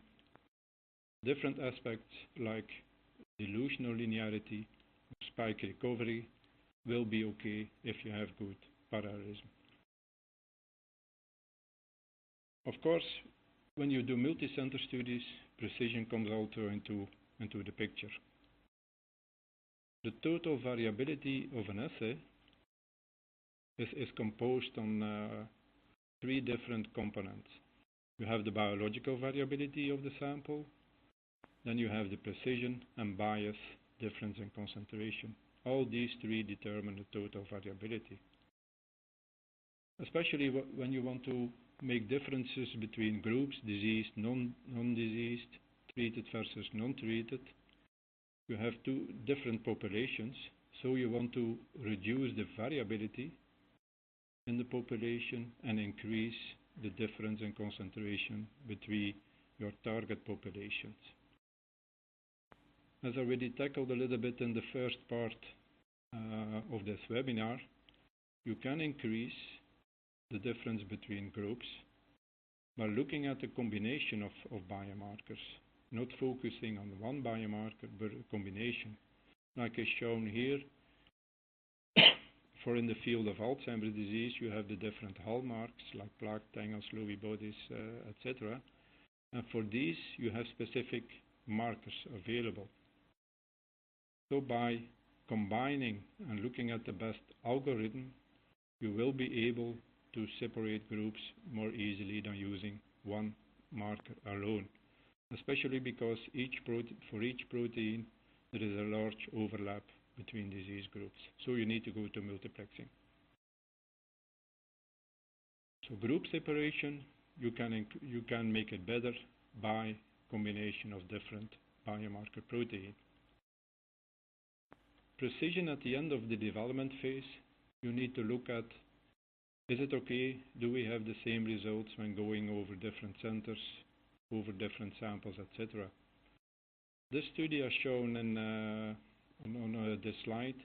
Different aspects like dilution or linearity, spike recovery will be okay if you have good parallelism. Of course, when you do multicenter studies, precision comes also into the picture. The total variability of an assay is composed on three different components. You have the biological variability of the sample, then you have the precision and bias difference in concentration. All these three determine the total variability. Especially when you want to make differences between groups, diseased, non-diseased, treated versus non-treated. You have two different populations, so you want to reduce the variability in the population and increase the difference in concentration between your target populations. As already tackled a little bit in the first part of this webinar, you can increase the difference between groups by looking at a combination of biomarkers, not focusing on one biomarker, but a combination. Like is shown here, for in the field of Alzheimer's disease, you have the different hallmarks, like plaque, tangles, Lewy bodies, etc. And for these, you have specific markers available. So by combining and looking at the best algorithm, you will be able to separate groups more easily than using one marker alone, especially because for each protein there is a large overlap between disease groups, so you need to go to multiplexing. So group separation, you can make it better by combination of different biomarker proteins. Precision at the end of the development phase, you need to look at, is it okay, do we have the same results when going over different centers, over different samples, etc. This study as shown on this slide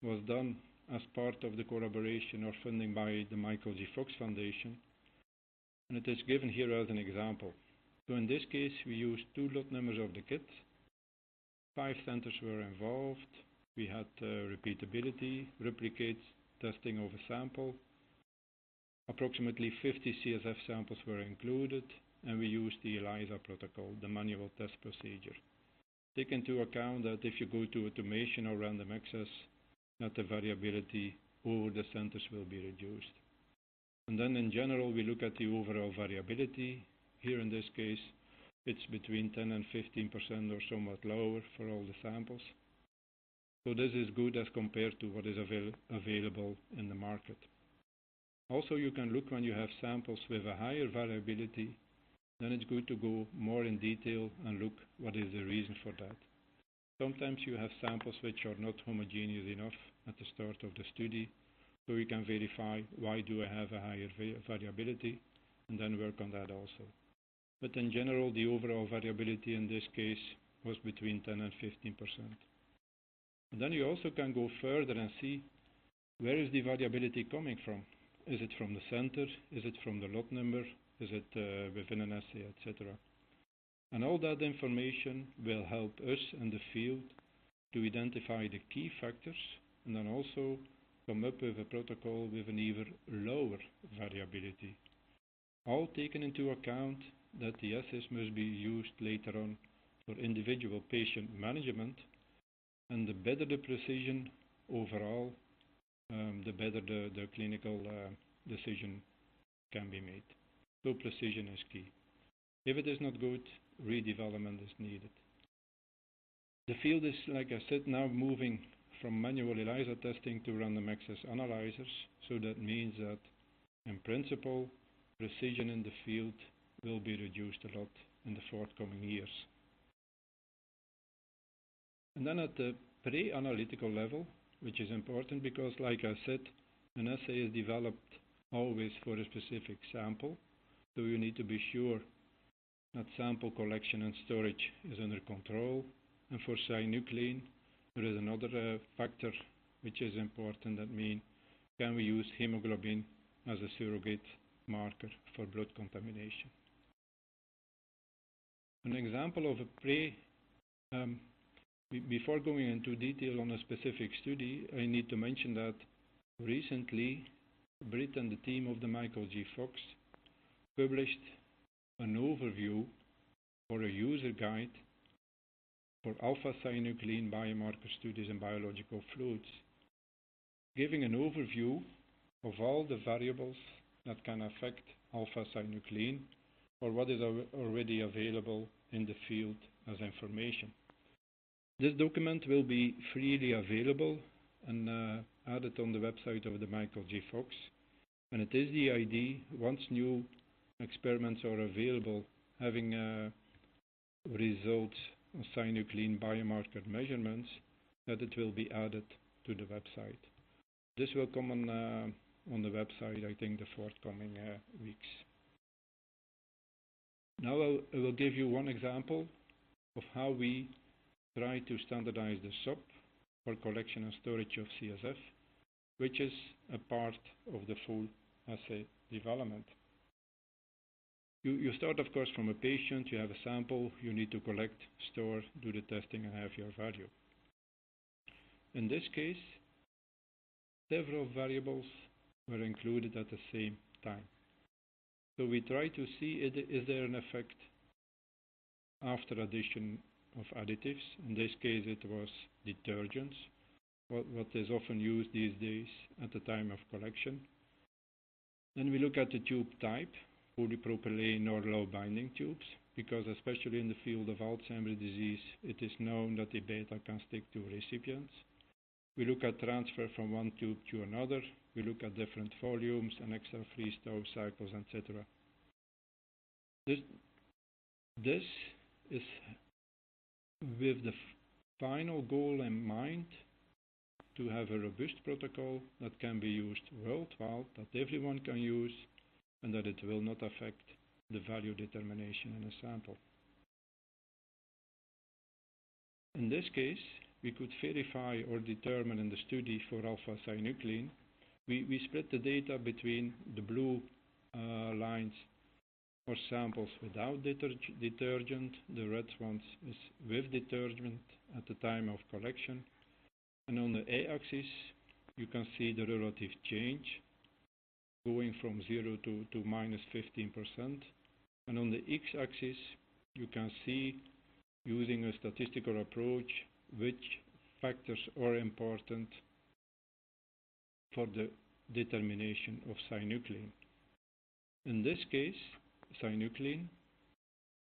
was done as part of the collaboration or funding by the Michael J. Fox Foundation, and it is given here as an example. So in this case, we used 2 lot numbers of the kit. 5 centers were involved. We had repeatability, replicate testing of a sample, Approximately 50 CSF samples were included, and we used the ELISA protocol, the manual test procedure. Take into account that if you go to automation or random access, that the variability over the centers will be reduced. And then in general, we look at the overall variability. Here in this case, it's between 10 and 15% or somewhat lower for all the samples. So this is good as compared to what is available in the market. Also, you can look when you have samples with a higher variability, then it's good to go more in detail and look what is the reason for that. Sometimes you have samples which are not homogeneous enough at the start of the study, so you can verify why do I have a higher variability, and then work on that also. But in general, the overall variability in this case was between 10 and 15%. And then you also can go further and see where is the variability coming from. Is it from the center? Is it from the lot number? Is it within an assay, etc.? And all that information will help us in the field to identify the key factors and then also come up with a protocol with an even lower variability. All taken into account that the assays must be used later on for individual patient management, and the better the precision overall, the better the clinical decision can be made. So precision is key. If it is not good, redevelopment is needed. The field is, like I said, now moving from manual ELISA testing to random access analyzers, so that means that in principle, precision in the field will be reduced a lot in the forthcoming years. And then at the pre-analytical level, which is important because, like I said, an assay is developed always for a specific sample, so you need to be sure that sample collection and storage is under control. And for synuclein, there is another factor which is important. That means, can we use hemoglobin as a surrogate marker for blood contamination? An example of a before going into detail on a specific study, I need to mention that recently, Britt and the team of the Michael G. Fox published an overview or a user guide for alpha-Synuclein biomarker studies in biological fluids, giving an overview of all the variables that can affect alpha-Synuclein or what is already available in the field as information. This document will be freely available and added on the website of the Michael G. Fox, and it is the idea, once new experiments are available having results on synuclein biomarker measurements, that it will be added to the website. This will come on the website, I think, the forthcoming weeks. Now I will give you one example of how we try to standardize the SOP for collection and storage of CSF, which is a part of the full assay development. You start, of course, from a patient. You have a sample. You need to collect, store, do the testing, and have your value. In this case, several variables were included at the same time. So we try to see, is there an effect after addition of additives? In this case, it was detergents, what is often used these days at the time of collection. Then we look at the tube type, polypropylene or low binding tubes, because especially in the field of Alzheimer's disease, it is known that the beta can stick to recipients. We look at transfer from one tube to another. We look at different volumes and extra freeze-thaw cycles, etc. This is with the final goal in mind to have a robust protocol that can be used worldwide, that everyone can use, and that it will not affect the value determination in a sample. In this case, we could verify or determine in the study for alpha-Synuclein. We split the data between the blue lines for samples without detergent, the red ones is with detergent at the time of collection, and on the A-axis you can see the relative change going from 0 to minus 15%. And on the x-axis, you can see, using a statistical approach, which factors are important for the determination of synuclein. In this case, synuclein,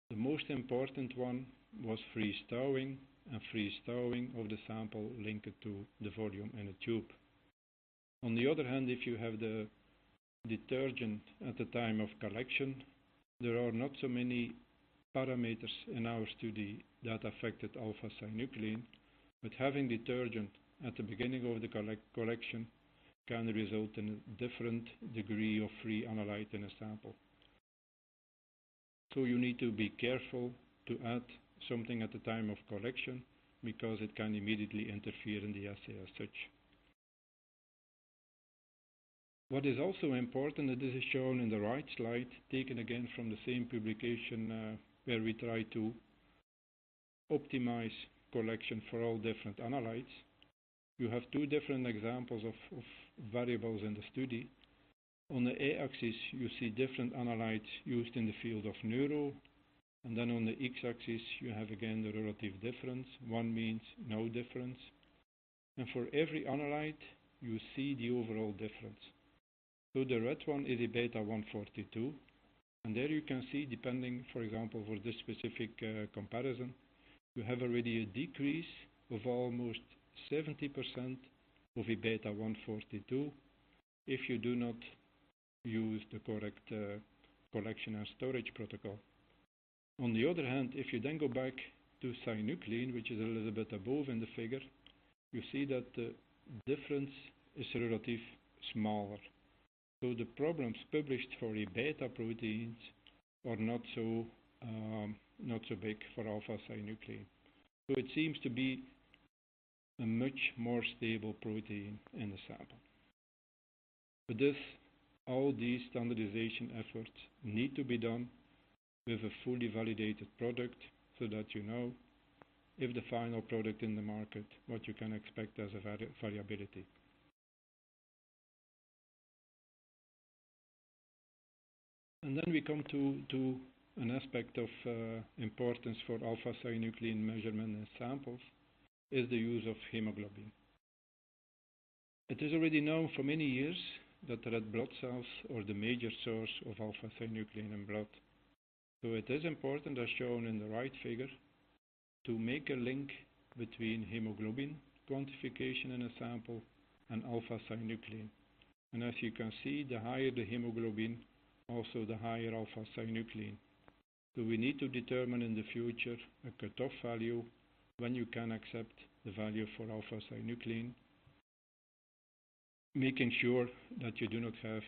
the most important one was freeze-thawing, and freeze-thawing of the sample linked to the volume in a tube. On the other hand, if you have the detergent at the time of collection, there are not so many parameters in our study that affected alpha-Synuclein, but having detergent at the beginning of the collection can result in a different degree of free analyte in a sample. So you need to be careful to add something at the time of collection, because it can immediately interfere in the assay as such. What is also important, and this is shown in the right slide, taken again from the same publication where we try to optimize collection for all different analytes. You have two different examples of variables in the study. On the a-axis, you see different analytes used in the field of neuro, and then on the x-axis, you have again the relative difference. One means no difference. And for every analyte, you see the overall difference. So the red one is a beta 142, and there you can see, depending, for example, for this specific comparison, you have already a decrease of almost 70% of a beta 142 if you do not use the correct collection and storage protocol. On the other hand, if you then go back to synuclein, which is a little bit above in the figure, you see that the difference is relatively smaller. So the problems published for the beta proteins are not so big for alpha-Synuclein. So it seems to be a much more stable protein in the sample. But all these standardization efforts need to be done with a fully validated product, so that you know, if the final product in the market, what you can expect as a variability. And then we come to an aspect of importance for alpha-Synuclein measurement in samples, is the use of hemoglobin. It is already known for many years that red blood cells are the major source of alpha-Synuclein in blood. So it is important, as shown in the right figure, to make a link between hemoglobin quantification in a sample and alpha-Synuclein. And as you can see, the higher the hemoglobin, also the higher alpha-Synuclein. So we need to determine in the future a cutoff value when you can accept the value for alpha-Synuclein, making sure that you do not have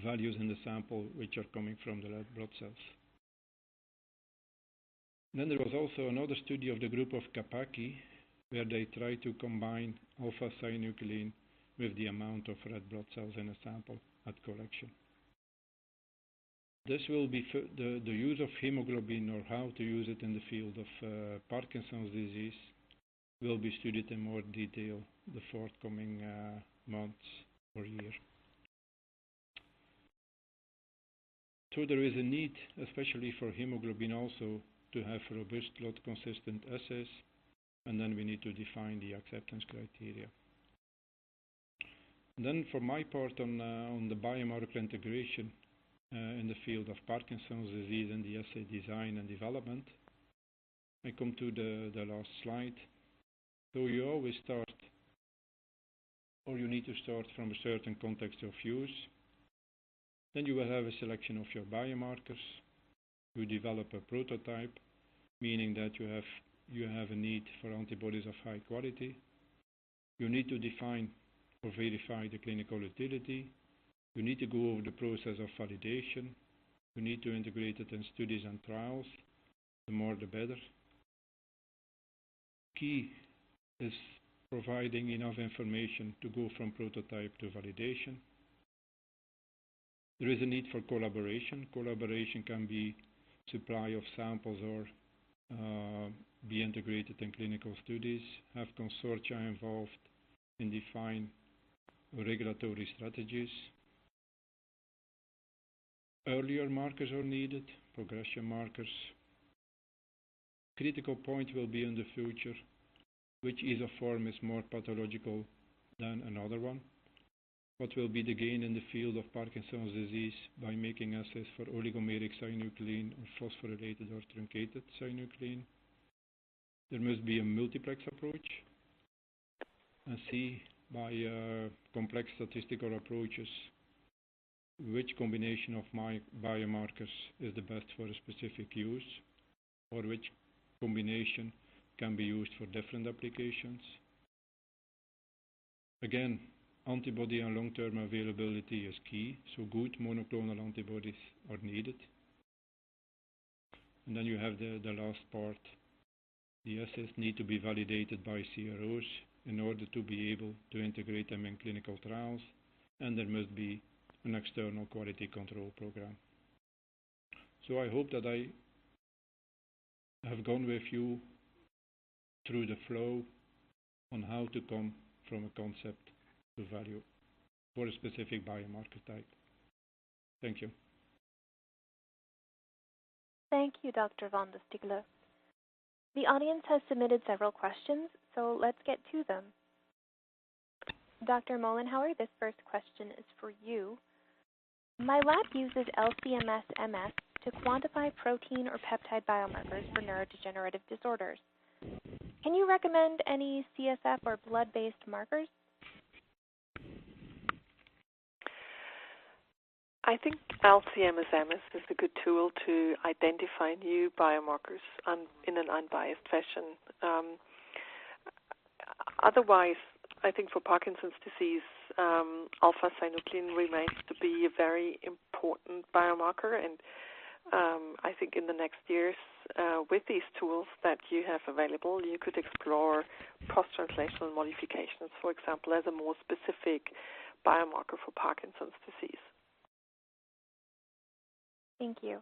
values in the sample which are coming from the red blood cells. Then there was also another study of the group of Kapaki, where they tried to combine alpha-Synuclein with the amount of red blood cells in a sample at collection. This will be the use of hemoglobin, or how to use it in the field of Parkinson's disease, will be studied in more detail the forthcoming months or year. So there is a need, especially for hemoglobin also, to have robust lot consistent assays, and then we need to define the acceptance criteria. And then for my part on the biomarker integration in the field of Parkinson's disease and the assay design and development, I come to the last slide. So you always start, or you need to start from a certain context of use. Then you will have a selection of your biomarkers. You develop a prototype, meaning that you have a need for antibodies of high quality. You need to define or verify the clinical utility. You need to go over the process of validation. You need to integrate it in studies and trials. The more the better. Key is providing enough information to go from prototype to validation. There is a need for collaboration. Collaboration can be supply of samples or be integrated in clinical studies, have consortia involved in define regulatory strategies. Earlier markers are needed, progression markers. Critical point will be in the future, which isoform is more pathological than another one. What will be the gain in the field of Parkinson's disease by making assays for oligomeric synuclein or phosphorylated or truncated synuclein? There must be a multiplex approach, and see by complex statistical approaches which combination of biomarkers is the best for a specific use, or which combination can be used for different applications. Again, antibody and long-term availability is key, so good monoclonal antibodies are needed. And then you have the last part. The assays need to be validated by CROs in order to be able to integrate them in clinical trials, and there must be an external quality control program. So I hope that I have gone with you through the flow on how to come from a concept to value for a specific biomarker type. Thank you. Thank you, Dr. van de Stiegler. The audience has submitted several questions, so let's get to them. Dr. Mollenhauer, this first question is for you. My lab uses LC-MS to quantify protein or peptide biomarkers for neurodegenerative disorders. Can you recommend any CSF or blood-based markers? I think LC-MS is a good tool to identify new biomarkers in an unbiased fashion. Otherwise, I think for Parkinson's disease, alpha-Synuclein remains to be a very important biomarker, and I think in the next years, with these tools that you have available, you could explore post-translational modifications, for example, as a more specific biomarker for Parkinson's disease. Thank you.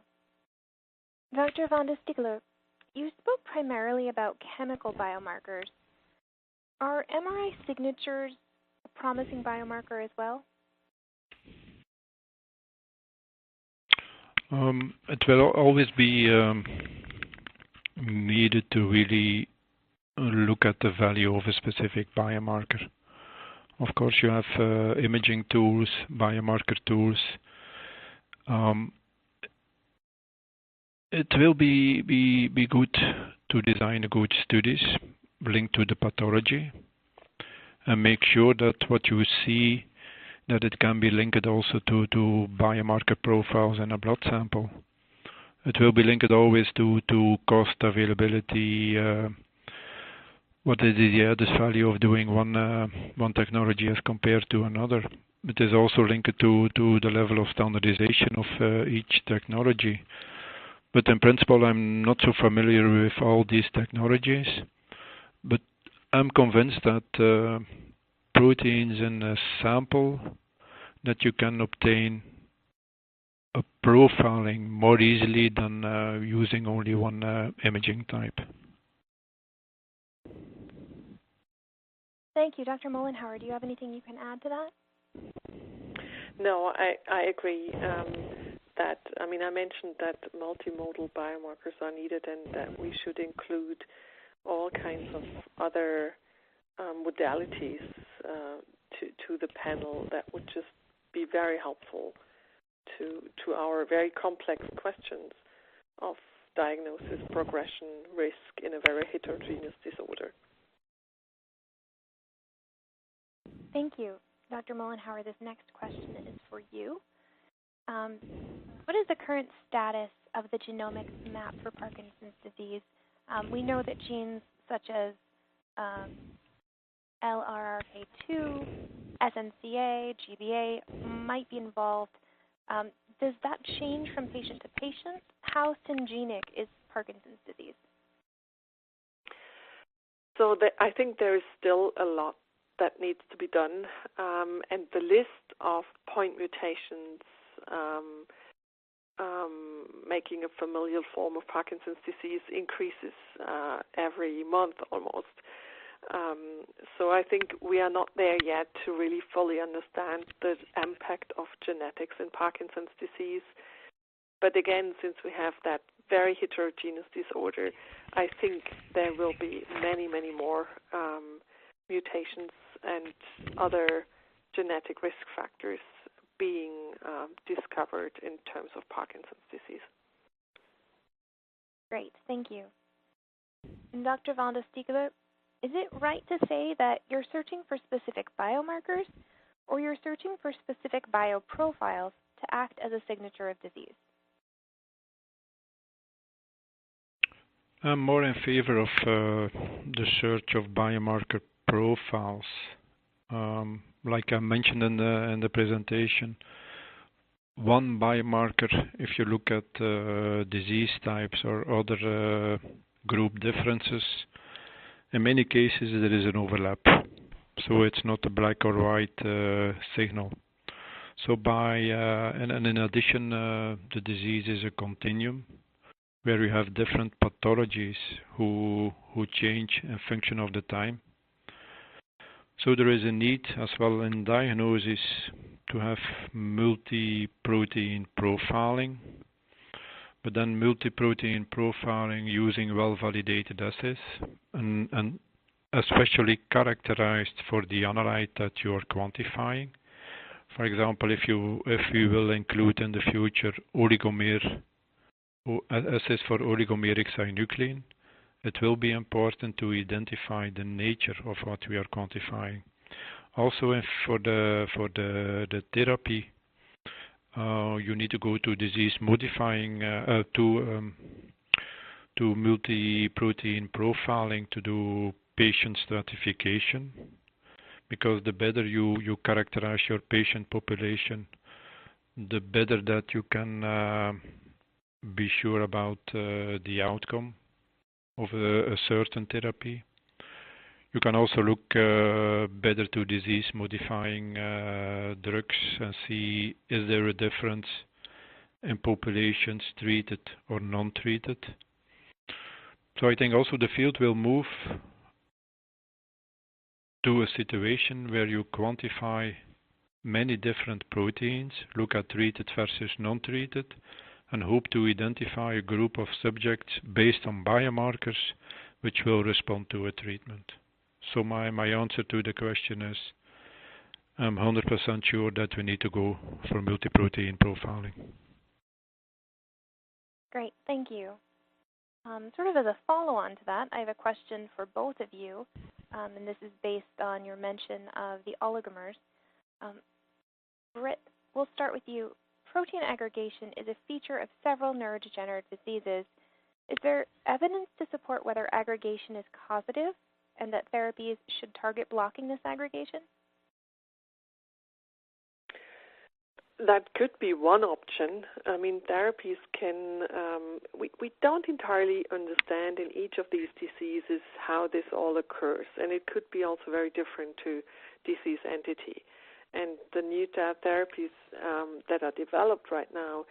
Dr. van de Stiegler, you spoke primarily about chemical biomarkers. Are MRI signatures a promising biomarker as well? It will always be needed to really look at the value of a specific biomarker. Of course, you have imaging tools, biomarker tools. It will be good to design good studies linked to the pathology and make sure that what you see, that it can be linked also to biomarker profiles in a blood sample. It will be linked always to cost, availability, what is the added value of doing one technology as compared to another. It is also linked to the level of standardization of each technology. But in principle, I'm not so familiar with all these technologies, but I'm convinced that proteins in a sample, that you can obtain a profiling more easily than using only one imaging type. Thank you. Dr. Mollenhauer, do you have anything you can add to that? No, I agree. I mentioned that multimodal biomarkers are needed and that we should include all kinds of other modalities to the panel that would just be very helpful to our very complex questions of diagnosis, progression, risk in a very heterogeneous disorder. Thank you. Dr. Mollenhauer, this next question is for you. What is the current status of the genomic map for Parkinson's disease? We know that genes such as LRRK2, SNCA, GBA might be involved. Does that change from patient to patient? How syngenic is Parkinson's disease? So I think there is still a lot that needs to be done, and the list of point mutations making a familial form of Parkinson's disease increases every month almost. So I think we are not there yet to really fully understand the impact of genetics in Parkinson's disease. But again, since we have that very heterogeneous disorder, I think there will be many, many more mutations and other genetic risk factors being discovered in terms of Parkinson's disease. Great, thank you. And Dr. Wanda Stiegler, is it right to say that you're searching for specific biomarkers, or you're searching for specific bioprofiles to act as a signature of disease? I'm more in favor of the search of biomarker profiles. Like I mentioned in the presentation, one biomarker, if you look at disease types or other group differences, in many cases there is an overlap. So it's not a black or white signal. So and in addition, the disease is a continuum where you have different pathologies who change in function of the time. So there is a need as well in diagnosis to have multi-protein profiling, but then multi-protein profiling using well-validated assays and especially characterized for the analyte that you are quantifying. For example, if we will include in the future assays for oligomeric synuclein, it will be important to identify the nature of what we are quantifying. Also, for the therapy, you need to go to disease modifying to multi-protein profiling to do patient stratification, because the better you characterize your patient population, the better that you can be sure about the outcome of a certain therapy. You can also look better to disease modifying drugs and see is there a difference in populations treated or non-treated. So I think also the field will move to a situation where you quantify many different proteins, look at treated versus non-treated, and hope to identify a group of subjects based on biomarkers which will respond to a treatment. So my answer to the question is I'm 100% sure that we need to go for multi-protein profiling. Great, thank you. Sort of as a follow-on to that, I have a question for both of you, and this is based on your mention of the oligomers. Britt, we'll start with you. Protein aggregation is a feature of several neurodegenerative diseases. Is there evidence to support whether aggregation is causative and that therapies should target blocking this aggregation? That could be one option. I mean, therapies can, we don't entirely understand in each of these diseases how this all occurs, and it could be also very different to disease entity. And the new therapies that are developed right now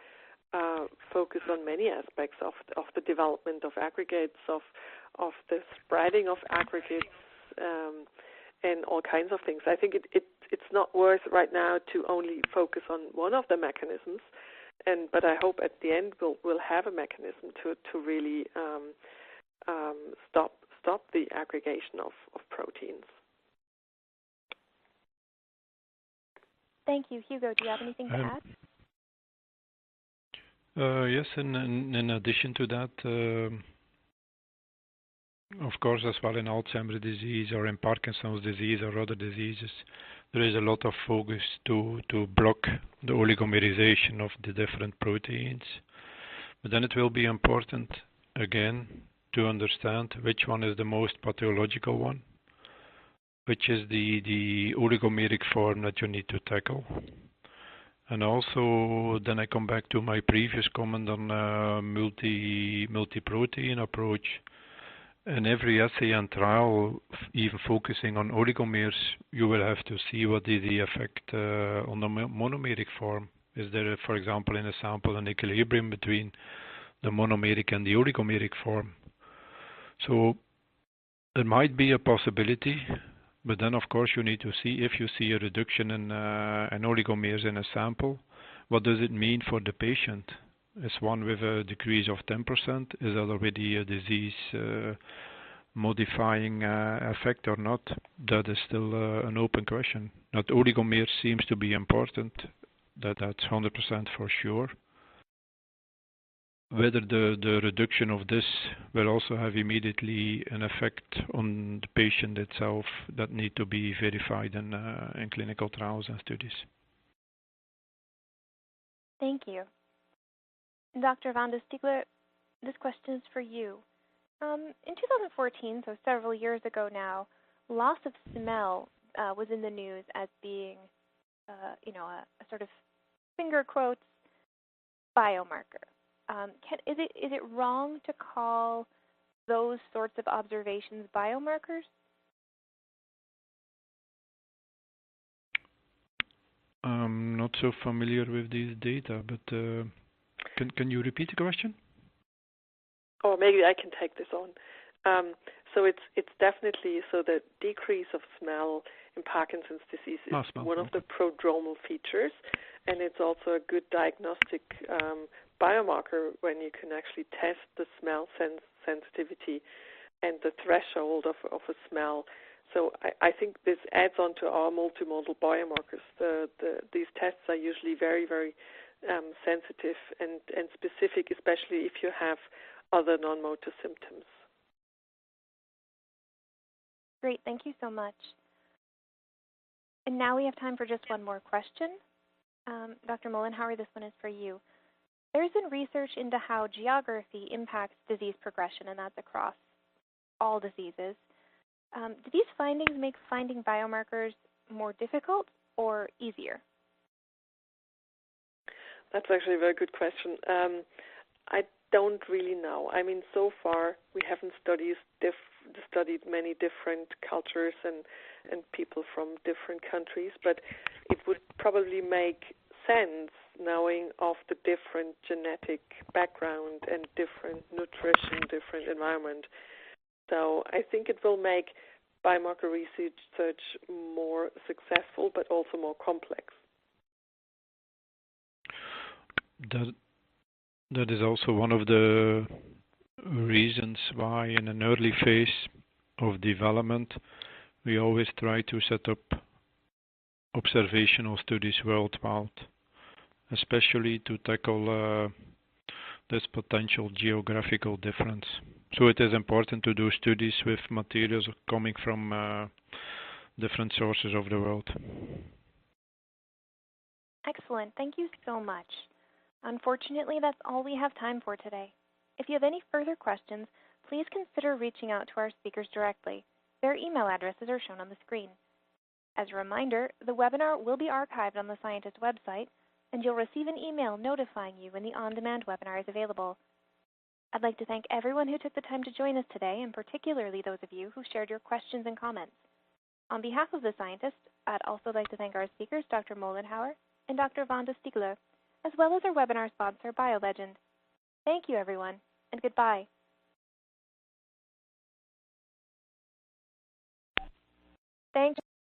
focus on many aspects of the development of aggregates, of the spreading of aggregates, and all kinds of things. I think it's not worth right now to only focus on one of the mechanisms, but I hope at the end we'll have a mechanism to really stop the aggregation of proteins. Thank you. Hugo, do you have anything to add? Yes, in addition to that, of course, as well in Alzheimer's disease or in Parkinson's disease or other diseases, there is a lot of focus to block the oligomerization of the different proteins. But then it will be important, again, to understand which one is the most pathological one, which is the oligomeric form that you need to tackle. And also, then I come back to my previous comment on multi-protein approach. In every assay and trial, even focusing on oligomers, you will have to see what is the effect on the monomeric form. Is there, for example, in a sample, an equilibrium between the monomeric and the oligomeric form? So there might be a possibility, but then, of course, you need to see if you see a reduction in oligomers in a sample, what does it mean for the patient? Is one with a decrease of 10%? Is that already a disease modifying effect or not? That is still an open question. That oligomer seems to be important. That's 100% for sure. Whether the reduction of this will also have immediately an effect on the patient itself, that need to be verified in clinical trials and studies. Thank you. Dr. van de Stiegler, this question is for you. In 2014, so several years ago now, loss of smell was in the news as being, a sort of finger quotes biomarker. Is it wrong to call those sorts of observations biomarkers? I'm not so familiar with these data, but can you repeat the question? Or maybe I can take this on. So it's definitely so the decrease of smell in Parkinson's disease is one of the prodromal features, and it's also a good diagnostic biomarker when you can actually test the smell sensitivity and the threshold of a smell. So I think this adds on to our multimodal biomarkers. These tests are usually very, very sensitive and specific, especially if you have other non-motor symptoms. Great, thank you so much. And now we have time for just one more question. Dr. Mollenhauer, this one is for you. There's been research into how geography impacts disease progression, and that's across all diseases. Do these findings make finding biomarkers more difficult or easier? That's actually a very good question. I don't really know. I mean, so far we haven't studied many different cultures and people from different countries, but it would probably make sense knowing of the different genetic background and different nutrition, different environment. So I think it will make biomarker research more successful, but also more complex. That is also one of the reasons why in an early phase of development we always try to set up observational studies worldwide, especially to tackle this potential geographical difference. So it is important to do studies with materials coming from different sources of the world. Excellent. Thank you so much. Unfortunately, that's all we have time for today. If you have any further questions, please consider reaching out to our speakers directly. Their email addresses are shown on the screen. As a reminder, the webinar will be archived on the scientist website, and you'll receive an email notifying you when the on-demand webinar is available. I'd like to thank everyone who took the time to join us today, and particularly those of you who shared your questions and comments. On behalf of the scientists, I'd also like to thank our speakers, Dr. Mollenhauer and Dr. van de Stiegler, as well as our webinar sponsor, BioLegend. Thank you, everyone, and goodbye. Thank you.